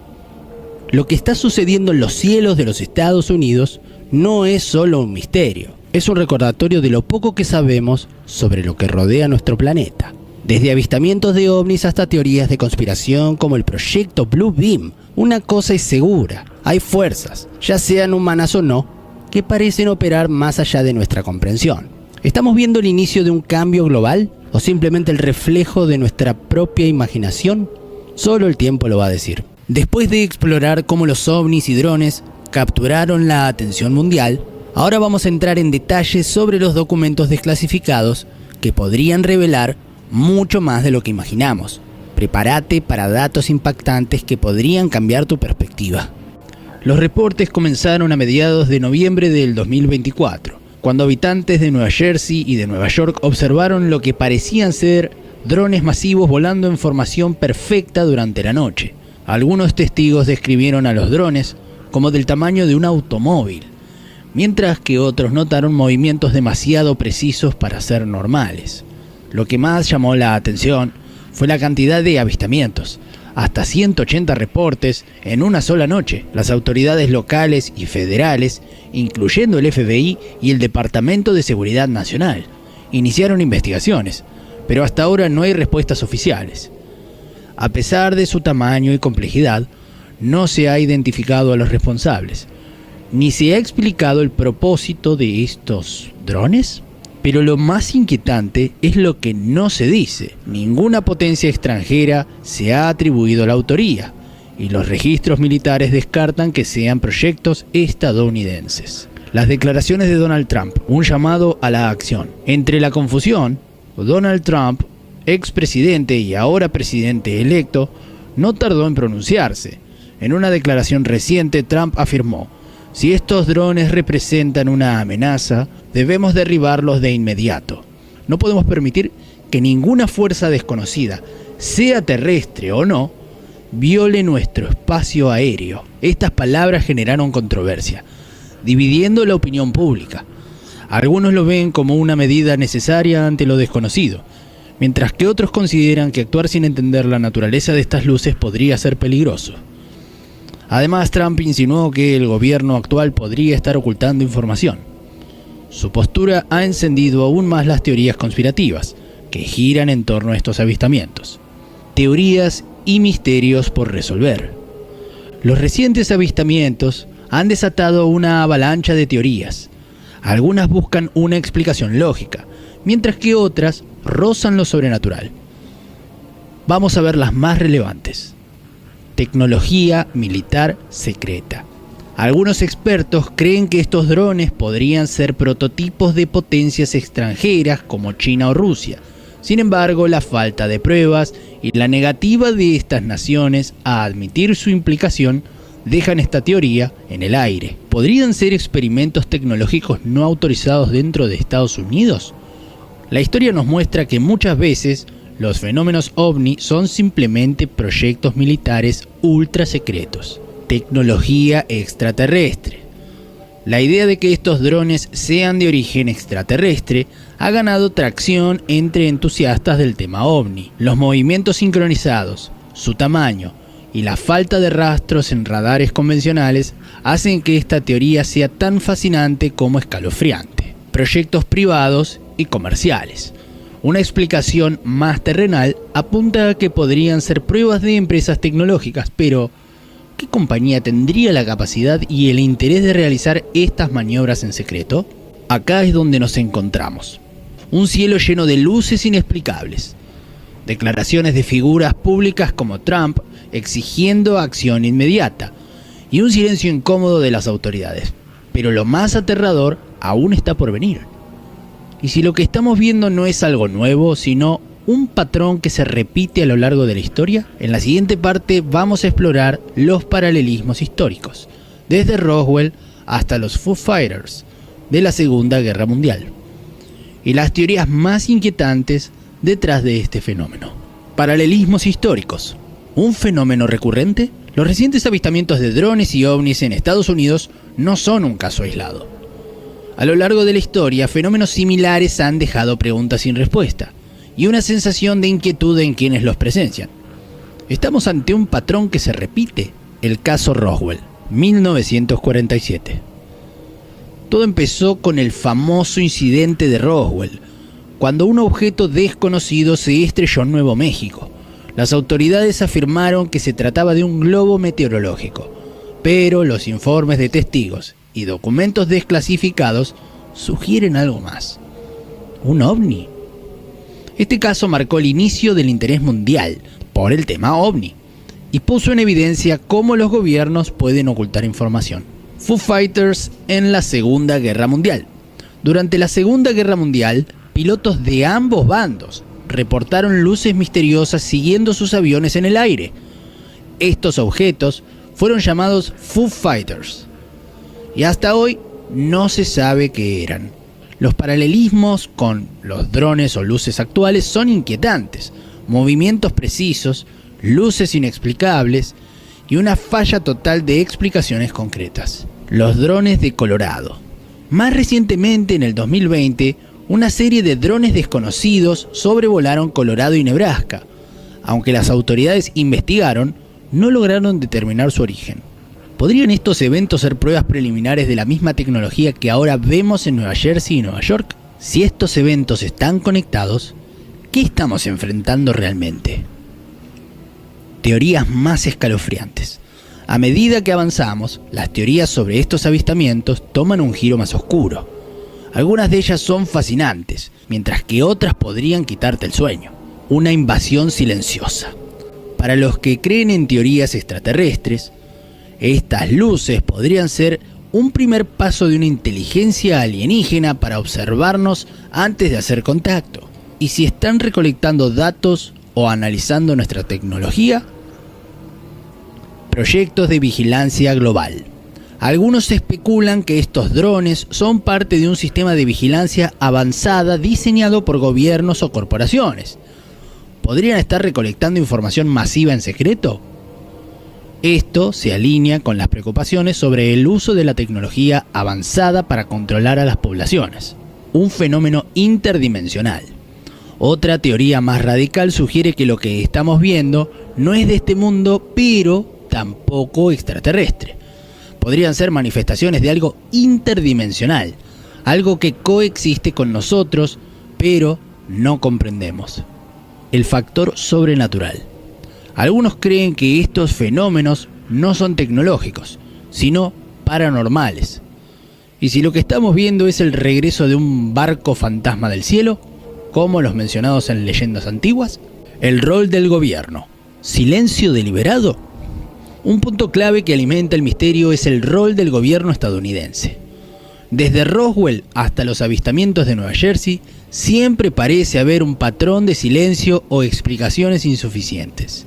Lo que está sucediendo en los cielos de los Estados Unidos no es solo un misterio, es un recordatorio de lo poco que sabemos sobre lo que rodea nuestro planeta. Desde avistamientos de ovnis hasta teorías de conspiración como el proyecto Blue Beam, una cosa es segura: hay fuerzas, ya sean humanas o no, que parecen operar más allá de nuestra comprensión. ¿Estamos viendo el inicio de un cambio global o simplemente el reflejo de nuestra propia imaginación? Solo el tiempo lo va a decir. Después de explorar cómo los ovnis y drones capturaron la atención mundial, Ahora vamos a entrar en detalles sobre los documentos desclasificados que podrían revelar mucho más de lo que imaginamos. Prepárate para datos impactantes que podrían cambiar tu perspectiva. Los reportes comenzaron a mediados de noviembre del 2024, cuando habitantes de Nueva Jersey y de Nueva York observaron lo que parecían ser drones masivos volando en formación perfecta durante la noche. Algunos testigos describieron a los drones como del tamaño de un automóvil, mientras que otros notaron movimientos demasiado precisos para ser normales. Lo que más llamó la atención fue la cantidad de avistamientos, hasta 180 reportes en una sola noche. Las autoridades locales y federales, incluyendo el FBI y el Departamento de Seguridad Nacional, iniciaron investigaciones, pero hasta ahora no hay respuestas oficiales. A pesar de su tamaño y complejidad, no se ha identificado a los responsables, ni se ha explicado el propósito de estos drones. Pero lo más inquietante es lo que no se dice. Ninguna potencia extranjera se ha atribuido la autoría, y los registros militares descartan que sean proyectos estadounidenses. Las declaraciones de Donald Trump, un llamado a la acción. Entre la confusión, Donald Trump, expresidente y ahora presidente electo, no tardó en pronunciarse. En una declaración reciente, Trump afirmó: si estos drones representan una amenaza, debemos derribarlos de inmediato. No podemos permitir que ninguna fuerza desconocida, sea terrestre o no, viole nuestro espacio aéreo. Estas palabras generaron controversia, dividiendo la opinión pública. Algunos lo ven como una medida necesaria ante lo desconocido, mientras que otros consideran que actuar sin entender la naturaleza de estas luces podría ser peligroso. Además, Trump insinuó que el gobierno actual podría estar ocultando información. Su postura ha encendido aún más las teorías conspirativas que giran en torno a estos avistamientos. Teorías y misterios por resolver. Los recientes avistamientos han desatado una avalancha de teorías. Algunas buscan una explicación lógica, mientras que otras rozan lo sobrenatural. Vamos a ver las más relevantes. Tecnología militar secreta. Algunos expertos creen que estos drones podrían ser prototipos de potencias extranjeras como China o Rusia. Sin embargo, la falta de pruebas y la negativa de estas naciones a admitir su implicación dejan esta teoría en el aire. ¿Podrían ser experimentos tecnológicos no autorizados dentro de Estados Unidos? La historia nos muestra que muchas veces los fenómenos ovni son simplemente proyectos militares ultra secretos. Tecnología extraterrestre. La idea de que estos drones sean de origen extraterrestre ha ganado tracción entre entusiastas del tema ovni. Los movimientos sincronizados, su tamaño y la falta de rastros en radares convencionales hacen que esta teoría sea tan fascinante como escalofriante. Proyectos privados y comerciales. Una explicación más terrenal apunta a que podrían ser pruebas de empresas tecnológicas, pero ¿qué compañía tendría la capacidad y el interés de realizar estas maniobras en secreto? Acá es donde nos encontramos. Un cielo lleno de luces inexplicables. Declaraciones de figuras públicas como Trump exigiendo acción inmediata. Y un silencio incómodo de las autoridades. Pero lo más aterrador aún está por venir. ¿Y si lo que estamos viendo no es algo nuevo, sino un patrón que se repite a lo largo de la historia? En la siguiente parte vamos a explorar los paralelismos históricos, desde Roswell hasta los Foo Fighters de la Segunda Guerra Mundial, y las teorías más inquietantes detrás de este fenómeno. Paralelismos históricos. ¿Un fenómeno recurrente? Los recientes avistamientos de drones y ovnis en Estados Unidos no son un caso aislado. A lo largo de la historia, fenómenos similares han dejado preguntas sin respuesta y una sensación de inquietud en quienes los presencian. Estamos ante un patrón que se repite, el caso Roswell, 1947. Todo empezó con el famoso incidente de Roswell, cuando un objeto desconocido se estrelló en Nuevo México. Las autoridades afirmaron que se trataba de un globo meteorológico, pero los informes de testigos y documentos desclasificados sugieren algo más. ¿Un ovni? Este caso marcó el inicio del interés mundial por el tema ovni y puso en evidencia cómo los gobiernos pueden ocultar información. Foo Fighters en la Segunda Guerra Mundial. Durante la Segunda Guerra Mundial, pilotos de ambos bandos reportaron luces misteriosas siguiendo sus aviones en el aire. Estos objetos fueron llamados Foo Fighters y hasta hoy no se sabe qué eran. Los paralelismos con los drones o luces actuales son inquietantes. Movimientos precisos, luces inexplicables y una falla total de explicaciones concretas. Los drones de Colorado. Más recientemente, en el 2020, una serie de drones desconocidos sobrevolaron Colorado y Nebraska. Aunque las autoridades investigaron, no lograron determinar su origen. ¿Podrían estos eventos ser pruebas preliminares de la misma tecnología que ahora vemos en Nueva Jersey y Nueva York? Si estos eventos están conectados, ¿qué estamos enfrentando realmente? Teorías más escalofriantes. A medida que avanzamos, las teorías sobre estos avistamientos toman un giro más oscuro. Algunas de ellas son fascinantes, mientras que otras podrían quitarte el sueño. Una invasión silenciosa. Para los que creen en teorías extraterrestres, estas luces podrían ser un primer paso de una inteligencia alienígena para observarnos antes de hacer contacto. Y si están recolectando datos o analizando nuestra tecnología, proyectos de vigilancia global. Algunos especulan que estos drones son parte de un sistema de vigilancia avanzada diseñado por gobiernos o corporaciones. ¿Podrían estar recolectando información masiva en secreto? Esto se alinea con las preocupaciones sobre el uso de la tecnología avanzada para controlar a las poblaciones. Un fenómeno interdimensional. Otra teoría más radical sugiere que lo que estamos viendo no es de este mundo, pero tampoco extraterrestre. Podrían ser manifestaciones de algo interdimensional, algo que coexiste con nosotros, pero no comprendemos. El factor sobrenatural. Algunos creen que estos fenómenos no son tecnológicos, sino paranormales. Y si lo que estamos viendo es el regreso de un barco fantasma del cielo, como los mencionados en leyendas antiguas, el rol del gobierno. ¿Silencio deliberado? Un punto clave que alimenta el misterio es el rol del gobierno estadounidense. Desde Roswell hasta los avistamientos de Nueva Jersey, siempre parece haber un patrón de silencio o explicaciones insuficientes.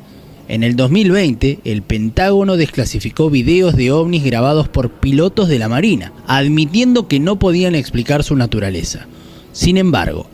En el 2020, el Pentágono desclasificó videos de ovnis grabados por pilotos de la Marina, admitiendo que no podían explicar su naturaleza. Sin embargo,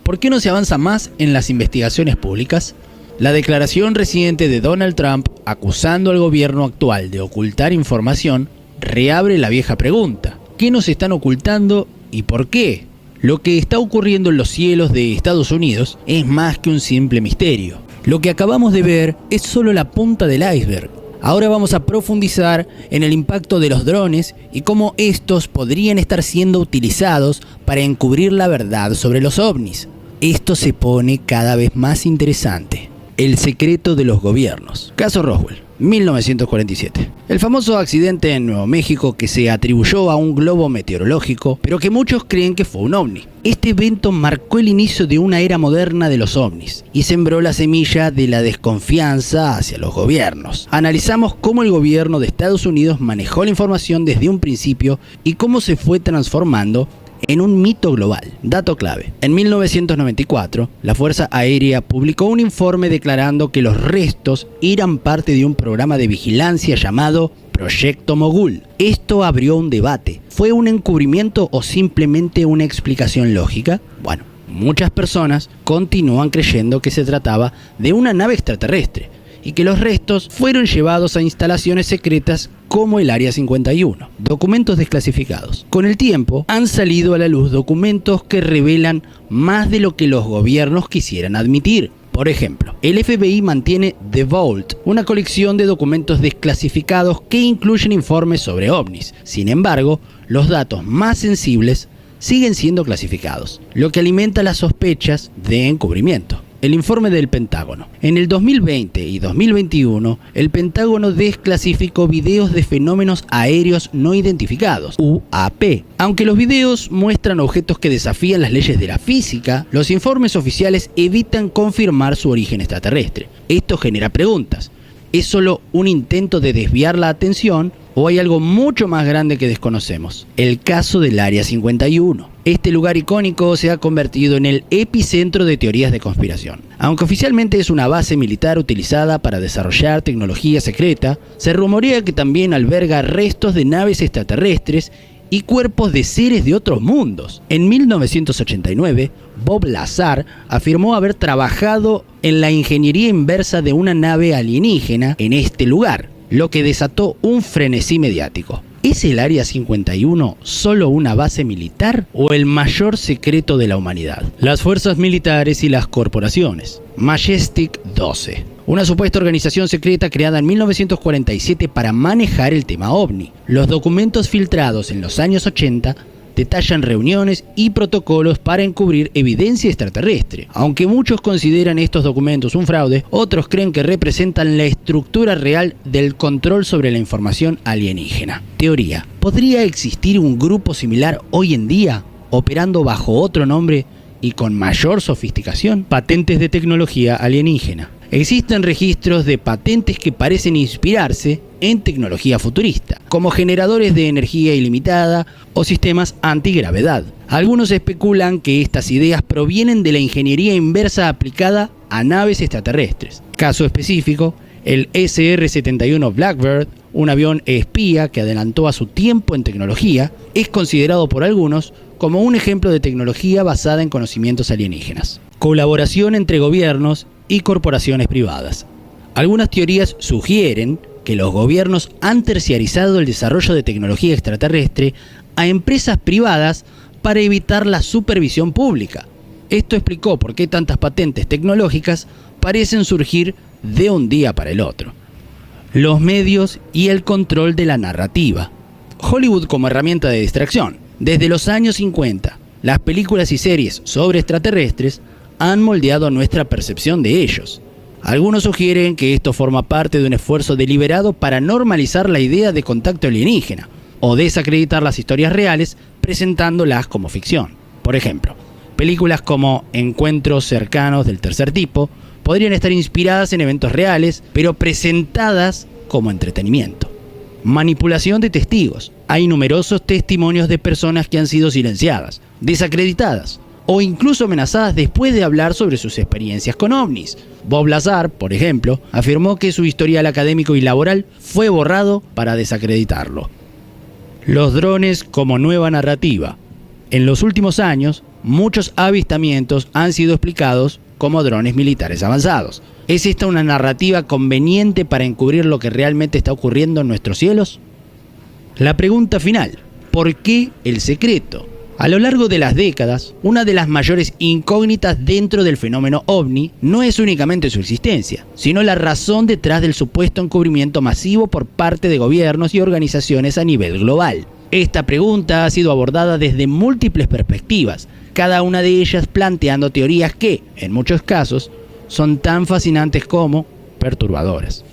¿por qué no se avanza más en las investigaciones públicas? La declaración reciente de Donald Trump acusando al gobierno actual de ocultar información reabre la vieja pregunta: ¿qué nos están ocultando y por qué? Lo que está ocurriendo en los cielos de Estados Unidos es más que un simple misterio. Lo que acabamos de ver es solo la punta del iceberg. Ahora vamos a profundizar en el impacto de los drones y cómo estos podrían estar siendo utilizados para encubrir la verdad sobre los ovnis. Esto se pone cada vez más interesante. El secreto de los gobiernos. Caso Roswell, 1947. El famoso accidente en Nuevo México que se atribuyó a un globo meteorológico, pero que muchos creen que fue un ovni. Este evento marcó el inicio de una era moderna de los ovnis y sembró la semilla de la desconfianza hacia los gobiernos. Analizamos cómo el gobierno de Estados Unidos manejó la información desde un principio y cómo se fue transformando en un mito global. Dato clave. En 1994, la Fuerza Aérea publicó un informe declarando que los restos eran parte de un programa de vigilancia llamado Proyecto Mogul. Esto abrió un debate. ¿Fue un encubrimiento o simplemente una explicación lógica? Bueno, muchas personas continúan creyendo que se trataba de una nave extraterrestre y que los restos fueron llevados a instalaciones secretas como el Área 51. Documentos desclasificados. Con el tiempo han salido a la luz documentos que revelan más de lo que los gobiernos quisieran admitir. Por ejemplo, el FBI mantiene The Vault, una colección de documentos desclasificados que incluyen informes sobre ovnis. Sin embargo, los datos más sensibles siguen siendo clasificados, lo que alimenta las sospechas de encubrimiento. El informe del Pentágono. En el 2020 y 2021, el Pentágono desclasificó videos de fenómenos aéreos no identificados, UAP. Aunque los videos muestran objetos que desafían las leyes de la física, los informes oficiales evitan confirmar su origen extraterrestre. Esto genera preguntas. ¿Es solo un intento de desviar la atención ¿O hay algo mucho más grande que desconocemos? El caso del Área 51. Este lugar icónico se ha convertido en el epicentro de teorías de conspiración. Aunque oficialmente es una base militar utilizada para desarrollar tecnología secreta, se rumorea que también alberga restos de naves extraterrestres y cuerpos de seres de otros mundos. En 1989, Bob Lazar afirmó haber trabajado en la ingeniería inversa de una nave alienígena en este lugar, lo que desató un frenesí mediático. ¿Es el Área 51 solo una base militar o el mayor secreto de la humanidad? Las fuerzas militares y las corporaciones. Majestic 12. Una supuesta organización secreta creada en 1947 para manejar el tema OVNI. Los documentos filtrados en los años 80 detallan reuniones y protocolos para encubrir evidencia extraterrestre. Aunque muchos consideran estos documentos un fraude, otros creen que representan la estructura real del control sobre la información alienígena. Teoría. ¿Podría existir un grupo similar hoy en día, operando bajo otro nombre y con mayor sofisticación? Patentes de tecnología alienígena. Existen registros de patentes que parecen inspirarse en tecnología futurista, como generadores de energía ilimitada o sistemas antigravedad. Algunos especulan que estas ideas provienen de la ingeniería inversa aplicada a naves extraterrestres. Caso específico, el SR-71 Blackbird, un avión espía que adelantó a su tiempo en tecnología, es considerado por algunos como un ejemplo de tecnología basada en conocimientos alienígenas. Colaboración entre gobiernos y corporaciones privadas. Algunas teorías sugieren que los gobiernos han terciarizado el desarrollo de tecnología extraterrestre a empresas privadas para evitar la supervisión pública. Esto explicó por qué tantas patentes tecnológicas parecen surgir de un día para el otro. Los medios y el control de la narrativa. Hollywood como herramienta de distracción. Desde los años 50, las películas y series sobre extraterrestres han moldeado nuestra percepción de ellos. Algunos sugieren que esto forma parte de un esfuerzo deliberado para normalizar la idea de contacto alienígena o desacreditar las historias reales presentándolas como ficción. Por ejemplo, películas como Encuentros cercanos del tercer tipo podrían estar inspiradas en eventos reales, pero presentadas como entretenimiento. Manipulación de testigos. Hay numerosos testimonios de personas que han sido silenciadas, desacreditadas o incluso amenazadas después de hablar sobre sus experiencias con ovnis. Bob Lazar, por ejemplo, afirmó que su historial académico y laboral fue borrado para desacreditarlo. Los drones como nueva narrativa. En los últimos años, muchos avistamientos han sido explicados como drones militares avanzados. ¿Es esta una narrativa conveniente para encubrir lo que realmente está ocurriendo en nuestros cielos? La pregunta final: ¿por qué el secreto? A lo largo de las décadas, una de las mayores incógnitas dentro del fenómeno OVNI no es únicamente su existencia, sino la razón detrás del supuesto encubrimiento masivo por parte de gobiernos y organizaciones a nivel global. Esta pregunta ha sido abordada desde múltiples perspectivas, cada una de ellas planteando teorías que, en muchos casos, son tan fascinantes como perturbadoras.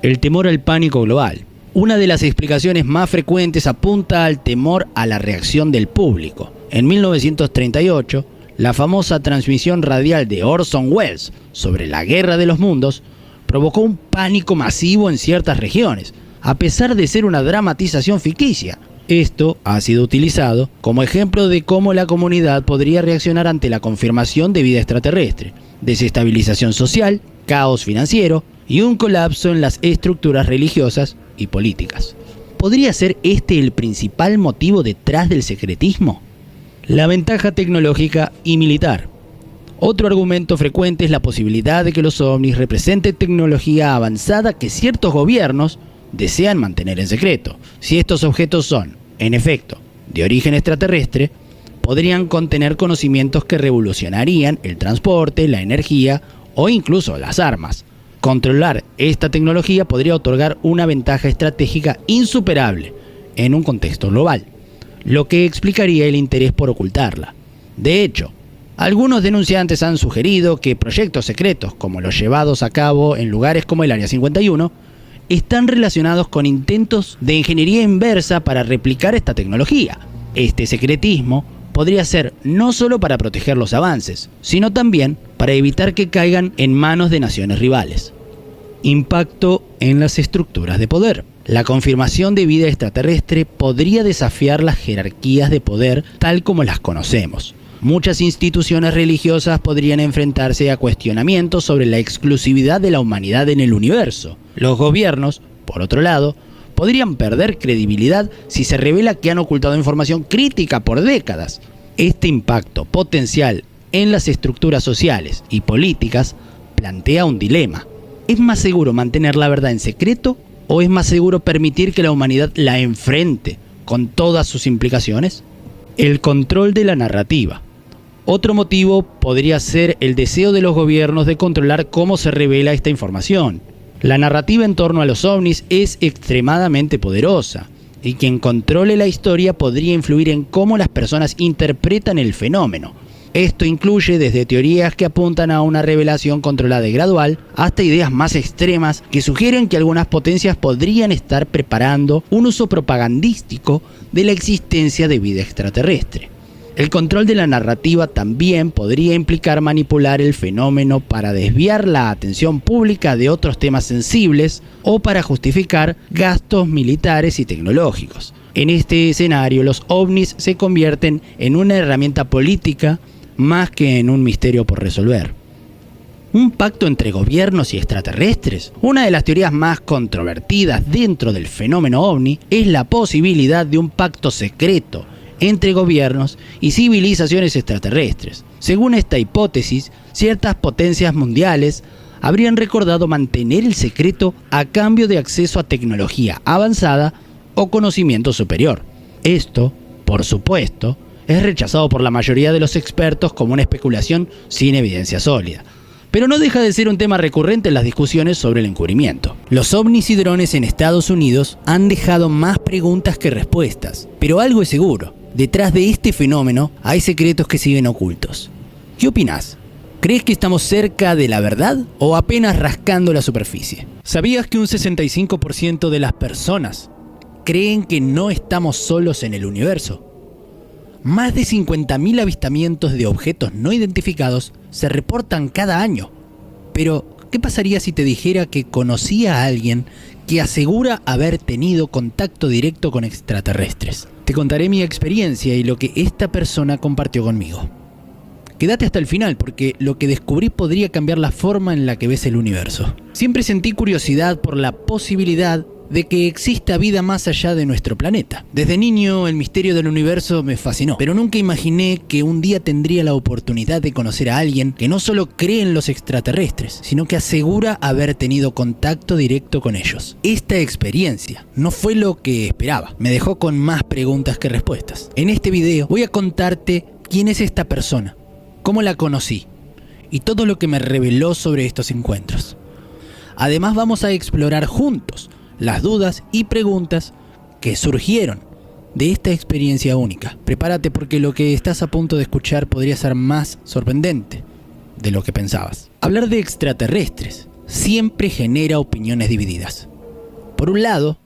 El temor al pánico global. Una de las explicaciones más frecuentes apunta al temor a la reacción del público. En 1938, la famosa transmisión radial de Orson Welles sobre la Guerra de los Mundos provocó un pánico masivo en ciertas regiones, a pesar de ser una dramatización ficticia. Esto ha sido utilizado como ejemplo de cómo la comunidad podría reaccionar ante la confirmación de vida extraterrestre, desestabilización social, caos financiero y un colapso en las estructuras religiosas y políticas. ¿Podría ser este el principal motivo detrás del secretismo? La ventaja tecnológica y militar. Otro argumento frecuente es la posibilidad de que los ovnis representen tecnología avanzada que ciertos gobiernos desean mantener en secreto. Si estos objetos son, en efecto, de origen extraterrestre, podrían contener conocimientos que revolucionarían el transporte, la energía o incluso las armas. Controlar esta tecnología podría otorgar una ventaja estratégica insuperable en un contexto global, lo que explicaría el interés por ocultarla. De hecho, algunos denunciantes han sugerido que proyectos secretos, como los llevados a cabo en lugares como el Área 51, están relacionados con intentos de ingeniería inversa para replicar esta tecnología. Este secretismo podría ser no solo para proteger los avances, sino también para evitar que caigan en manos de naciones rivales. Impacto en las estructuras de poder. La confirmación de vida extraterrestre podría desafiar las jerarquías de poder tal como las conocemos. Muchas instituciones religiosas podrían enfrentarse a cuestionamientos sobre la exclusividad de la humanidad en el universo. Los gobiernos, por otro lado, podrían perder credibilidad si se revela que han ocultado información crítica por décadas. Este impacto potencial en las estructuras sociales y políticas plantea un dilema. ¿Es más seguro mantener la verdad en secreto o es más seguro permitir que la humanidad la enfrente con todas sus implicaciones? El control de la narrativa. Otro motivo podría ser el deseo de los gobiernos de controlar cómo se revela esta información. La narrativa en torno a los ovnis es extremadamente poderosa, y quien controle la historia podría influir en cómo las personas interpretan el fenómeno. Esto incluye desde teorías que apuntan a una revelación controlada y gradual, hasta ideas más extremas que sugieren que algunas potencias podrían estar preparando un uso propagandístico de la existencia de vida extraterrestre. El control de la narrativa también podría implicar manipular el fenómeno para desviar la atención pública de otros temas sensibles o para justificar gastos militares y tecnológicos. En este escenario, los ovnis se convierten en una herramienta política más que en un misterio por resolver. ¿Un pacto entre gobiernos y extraterrestres? Una de las teorías más controvertidas dentro del fenómeno ovni es la posibilidad de un pacto secreto entre gobiernos y civilizaciones extraterrestres. Según esta hipótesis, ciertas potencias mundiales habrían recordado mantener el secreto a cambio de acceso a tecnología avanzada o conocimiento superior. Esto, por supuesto, es rechazado por la mayoría de los expertos como una especulación sin evidencia sólida. Pero no deja de ser un tema recurrente en las discusiones sobre el encubrimiento. Los ovnis y drones en Estados Unidos han dejado más preguntas que respuestas, pero algo es seguro. Detrás de este fenómeno hay secretos que siguen ocultos. ¿Qué opinás? ¿Crees que estamos cerca de la verdad o apenas rascando la superficie? ¿Sabías que un 65% de las personas creen que no estamos solos en el universo? Más de 50.000 avistamientos de objetos no identificados se reportan cada año. Pero, ¿qué pasaría si te dijera que conocía a alguien que asegura haber tenido contacto directo con extraterrestres? Te contaré mi experiencia y lo que esta persona compartió conmigo. Quédate hasta el final porque lo que descubrí podría cambiar la forma en la que ves el universo. Siempre sentí curiosidad por la posibilidad de que exista vida más allá de nuestro planeta. Desde niño el misterio del universo me fascinó, pero nunca imaginé que un día tendría la oportunidad de conocer a alguien que no solo cree en los extraterrestres, sino que asegura haber tenido contacto directo con ellos. Esta experiencia no fue lo que esperaba, me dejó con más preguntas que respuestas. En este video voy a contarte quién es esta persona, cómo la conocí y todo lo que me reveló sobre estos encuentros. Además vamos a explorar juntos las dudas y preguntas que surgieron de esta experiencia única. Prepárate porque lo que estás a punto de escuchar podría ser más sorprendente de lo que pensabas. Hablar de extraterrestres siempre genera opiniones divididas. Por un lado,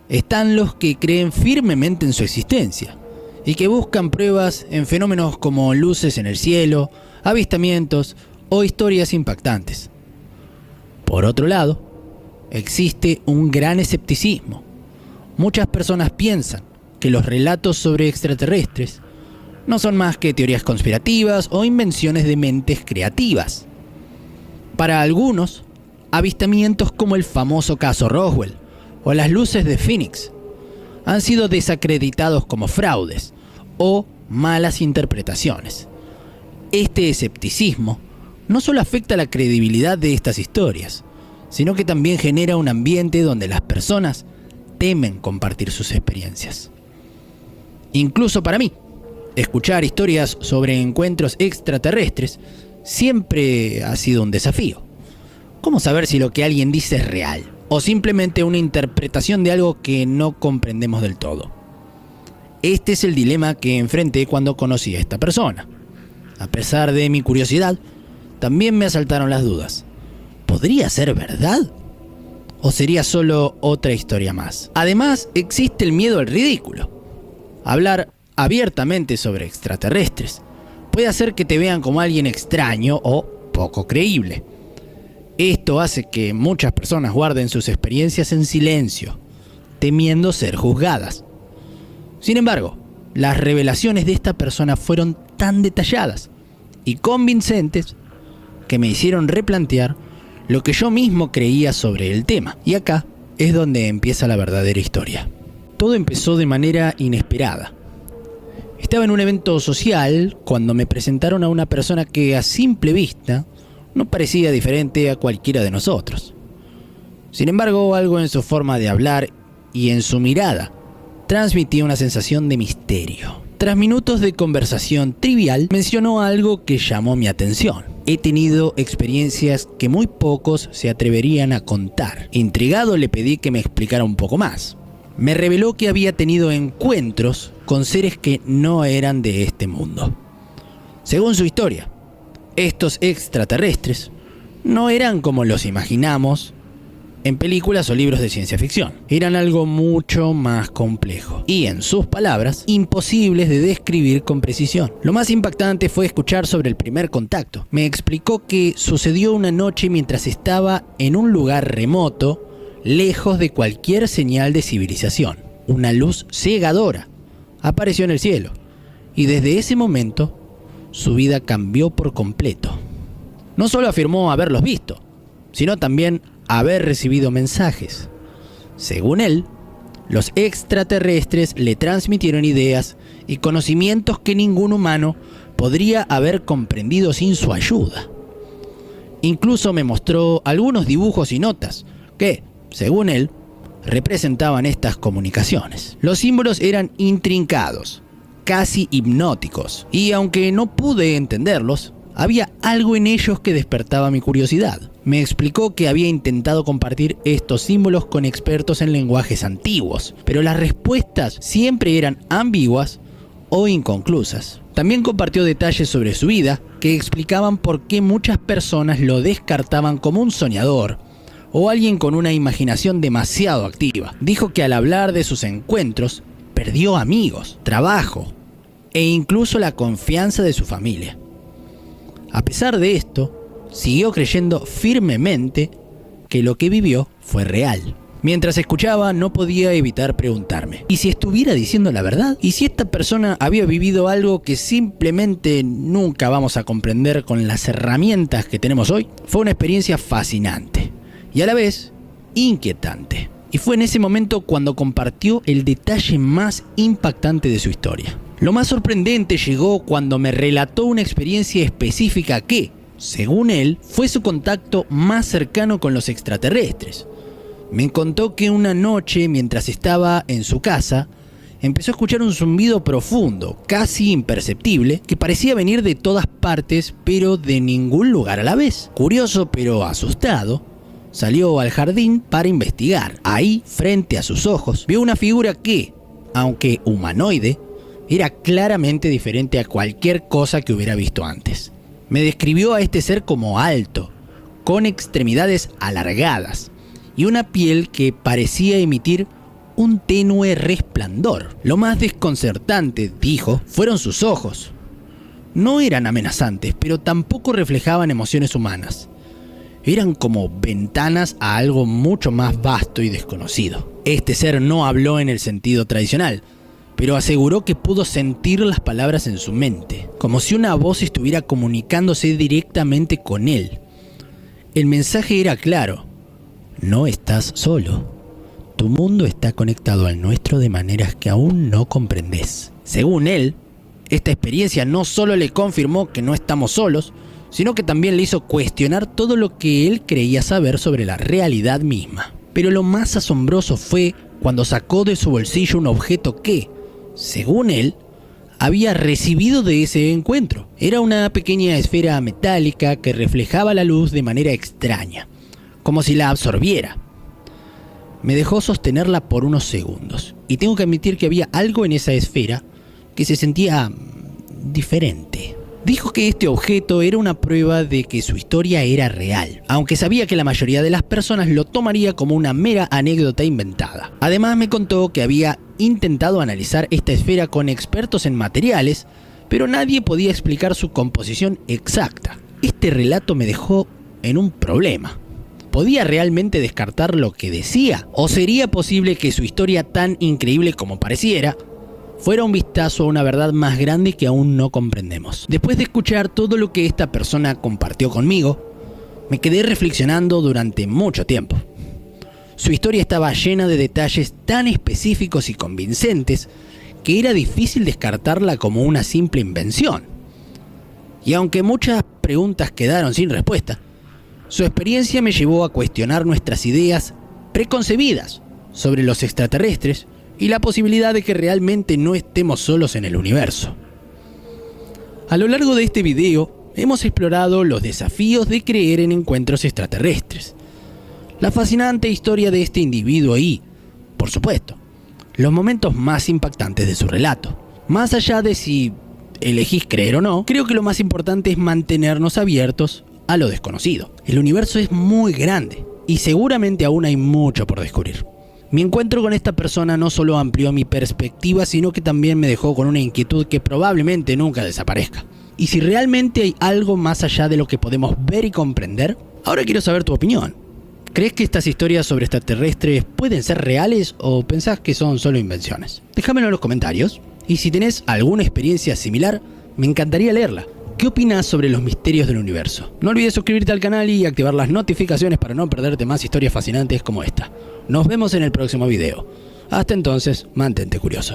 están los que creen firmemente en su existencia y que buscan pruebas en fenómenos como luces en el cielo, avistamientos o historias impactantes. Por otro lado, existe un gran escepticismo. Muchas personas piensan que los relatos sobre extraterrestres no son más que teorías conspirativas o invenciones de mentes creativas. Para algunos, avistamientos como el famoso caso Roswell o las luces de Phoenix han sido desacreditados como fraudes o malas interpretaciones. Este escepticismo no solo afecta la credibilidad de estas historias, sino que también genera un ambiente donde las personas temen compartir sus experiencias. Incluso para mí, escuchar historias sobre encuentros extraterrestres siempre ha sido un desafío. ¿Cómo saber si lo que alguien dice es real o simplemente una interpretación de algo que no comprendemos del todo? Este es el dilema que enfrenté cuando conocí a esta persona. A pesar de mi curiosidad, también me asaltaron las dudas. ¿Podría ser verdad? ¿O sería solo otra historia más? Además, existe el miedo al ridículo. Hablar abiertamente sobre extraterrestres puede hacer que te vean como alguien extraño o poco creíble. Esto hace que muchas personas guarden sus experiencias en silencio, temiendo ser juzgadas. Sin embargo, las revelaciones de esta persona fueron tan detalladas y convincentes que me hicieron replantear lo que yo mismo creía sobre el tema. Y acá es donde empieza la verdadera historia. Todo empezó de manera inesperada. Estaba en un evento social cuando me presentaron a una persona que a simple vista no parecía diferente a cualquiera de nosotros. Sin embargo, algo en su forma de hablar y en su mirada transmitía una sensación de misterio. Tras minutos de conversación trivial, mencionó algo que llamó mi atención. He tenido experiencias que muy pocos se atreverían a contar. Intrigado, le pedí que me explicara un poco más. Me reveló que había tenido encuentros con seres que no eran de este mundo. Según su historia, estos extraterrestres no eran como los imaginamos en películas o libros de ciencia ficción. Eran algo mucho más complejo y, en sus palabras, imposibles de describir con precisión. Lo más impactante fue escuchar sobre el primer contacto. Me explicó que sucedió una noche mientras estaba en un lugar remoto, lejos de cualquier señal de civilización. Una luz cegadora apareció en el cielo y desde ese momento su vida cambió por completo. No solo afirmó haberlos visto, sino también haber recibido mensajes. Según él, los extraterrestres le transmitieron ideas y conocimientos que ningún humano podría haber comprendido sin su ayuda. Incluso me mostró algunos dibujos y notas que, según él, representaban estas comunicaciones. Los símbolos eran intrincados, casi hipnóticos, y aunque no pude entenderlos, había algo en ellos que despertaba mi curiosidad. Me explicó que había intentado compartir estos símbolos con expertos en lenguajes antiguos, pero las respuestas siempre eran ambiguas o inconclusas. También compartió detalles sobre su vida que explicaban por qué muchas personas lo descartaban como un soñador o alguien con una imaginación demasiado activa. Dijo que al hablar de sus encuentros, perdió amigos, trabajo e incluso la confianza de su familia. A pesar de esto, siguió creyendo firmemente que lo que vivió fue real. Mientras escuchaba, no podía evitar preguntarme, ¿y si estuviera diciendo la verdad? ¿Y si esta persona había vivido algo que simplemente nunca vamos a comprender con las herramientas que tenemos hoy? Fue una experiencia fascinante y a la vez inquietante. Y fue en ese momento cuando compartió el detalle más impactante de su historia. Lo más sorprendente llegó cuando me relató una experiencia específica que, según él, fue su contacto más cercano con los extraterrestres. Me contó que una noche, mientras estaba en su casa, empezó a escuchar un zumbido profundo, casi imperceptible, que parecía venir de todas partes, pero de ningún lugar a la vez. Curioso pero asustado, salió al jardín para investigar. Ahí, frente a sus ojos, vio una figura que, aunque humanoide, era claramente diferente a cualquier cosa que hubiera visto antes. Me describió a este ser como alto, con extremidades alargadas y una piel que parecía emitir un tenue resplandor. Lo más desconcertante, dijo, fueron sus ojos. No eran amenazantes, pero tampoco reflejaban emociones humanas. Eran como ventanas a algo mucho más vasto y desconocido. Este ser no habló en el sentido tradicional, pero aseguró que pudo sentir las palabras en su mente, como si una voz estuviera comunicándose directamente con él. El mensaje era claro: no estás solo. Tu mundo está conectado al nuestro de maneras que aún no comprendes. Según él, esta experiencia no solo le confirmó que no estamos solos, sino que también le hizo cuestionar todo lo que él creía saber sobre la realidad misma. Pero lo más asombroso fue cuando sacó de su bolsillo un objeto que, según él, había recibido de ese encuentro. Era una pequeña esfera metálica que reflejaba la luz de manera extraña, como si la absorbiera. Me dejó sostenerla por unos segundos, y tengo que admitir que había algo en esa esfera que se sentía diferente. Dijo que este objeto era una prueba de que su historia era real, aunque sabía que la mayoría de las personas lo tomaría como una mera anécdota inventada. Además me contó que había intentado analizar esta esfera con expertos en materiales, pero nadie podía explicar su composición exacta. Este relato me dejó en un problema. ¿podía realmente descartar lo que decía? ¿O sería posible que su historia, tan increíble como pareciera, fuera un vistazo a una verdad más grande que aún no comprendemos? Después de escuchar todo lo que esta persona compartió conmigo, me quedé reflexionando durante mucho tiempo. Su historia estaba llena de detalles tan específicos y convincentes que era difícil descartarla como una simple invención. Y aunque muchas preguntas quedaron sin respuesta, su experiencia me llevó a cuestionar nuestras ideas preconcebidas sobre los extraterrestres y la posibilidad de que realmente no estemos solos en el universo. A lo largo de este video hemos explorado los desafíos de creer en encuentros extraterrestres, la fascinante historia de este individuo y, por supuesto, los momentos más impactantes de su relato. Más allá de si elegís creer o no, creo que lo más importante es mantenernos abiertos a lo desconocido. El universo es muy grande y seguramente aún hay mucho por descubrir. Mi encuentro con esta persona no solo amplió mi perspectiva, sino que también me dejó con una inquietud que probablemente nunca desaparezca. ¿Y si realmente hay algo más allá de lo que podemos ver y comprender? Ahora quiero saber tu opinión. ¿Crees que estas historias sobre extraterrestres pueden ser reales o pensás que son solo invenciones? Déjamelo en los comentarios. Y si tenés alguna experiencia similar, me encantaría leerla. ¿Qué opinás sobre los misterios del universo? No olvides suscribirte al canal y activar las notificaciones para no perderte más historias fascinantes como esta. Nos vemos en el próximo video. Hasta entonces, mantente curioso.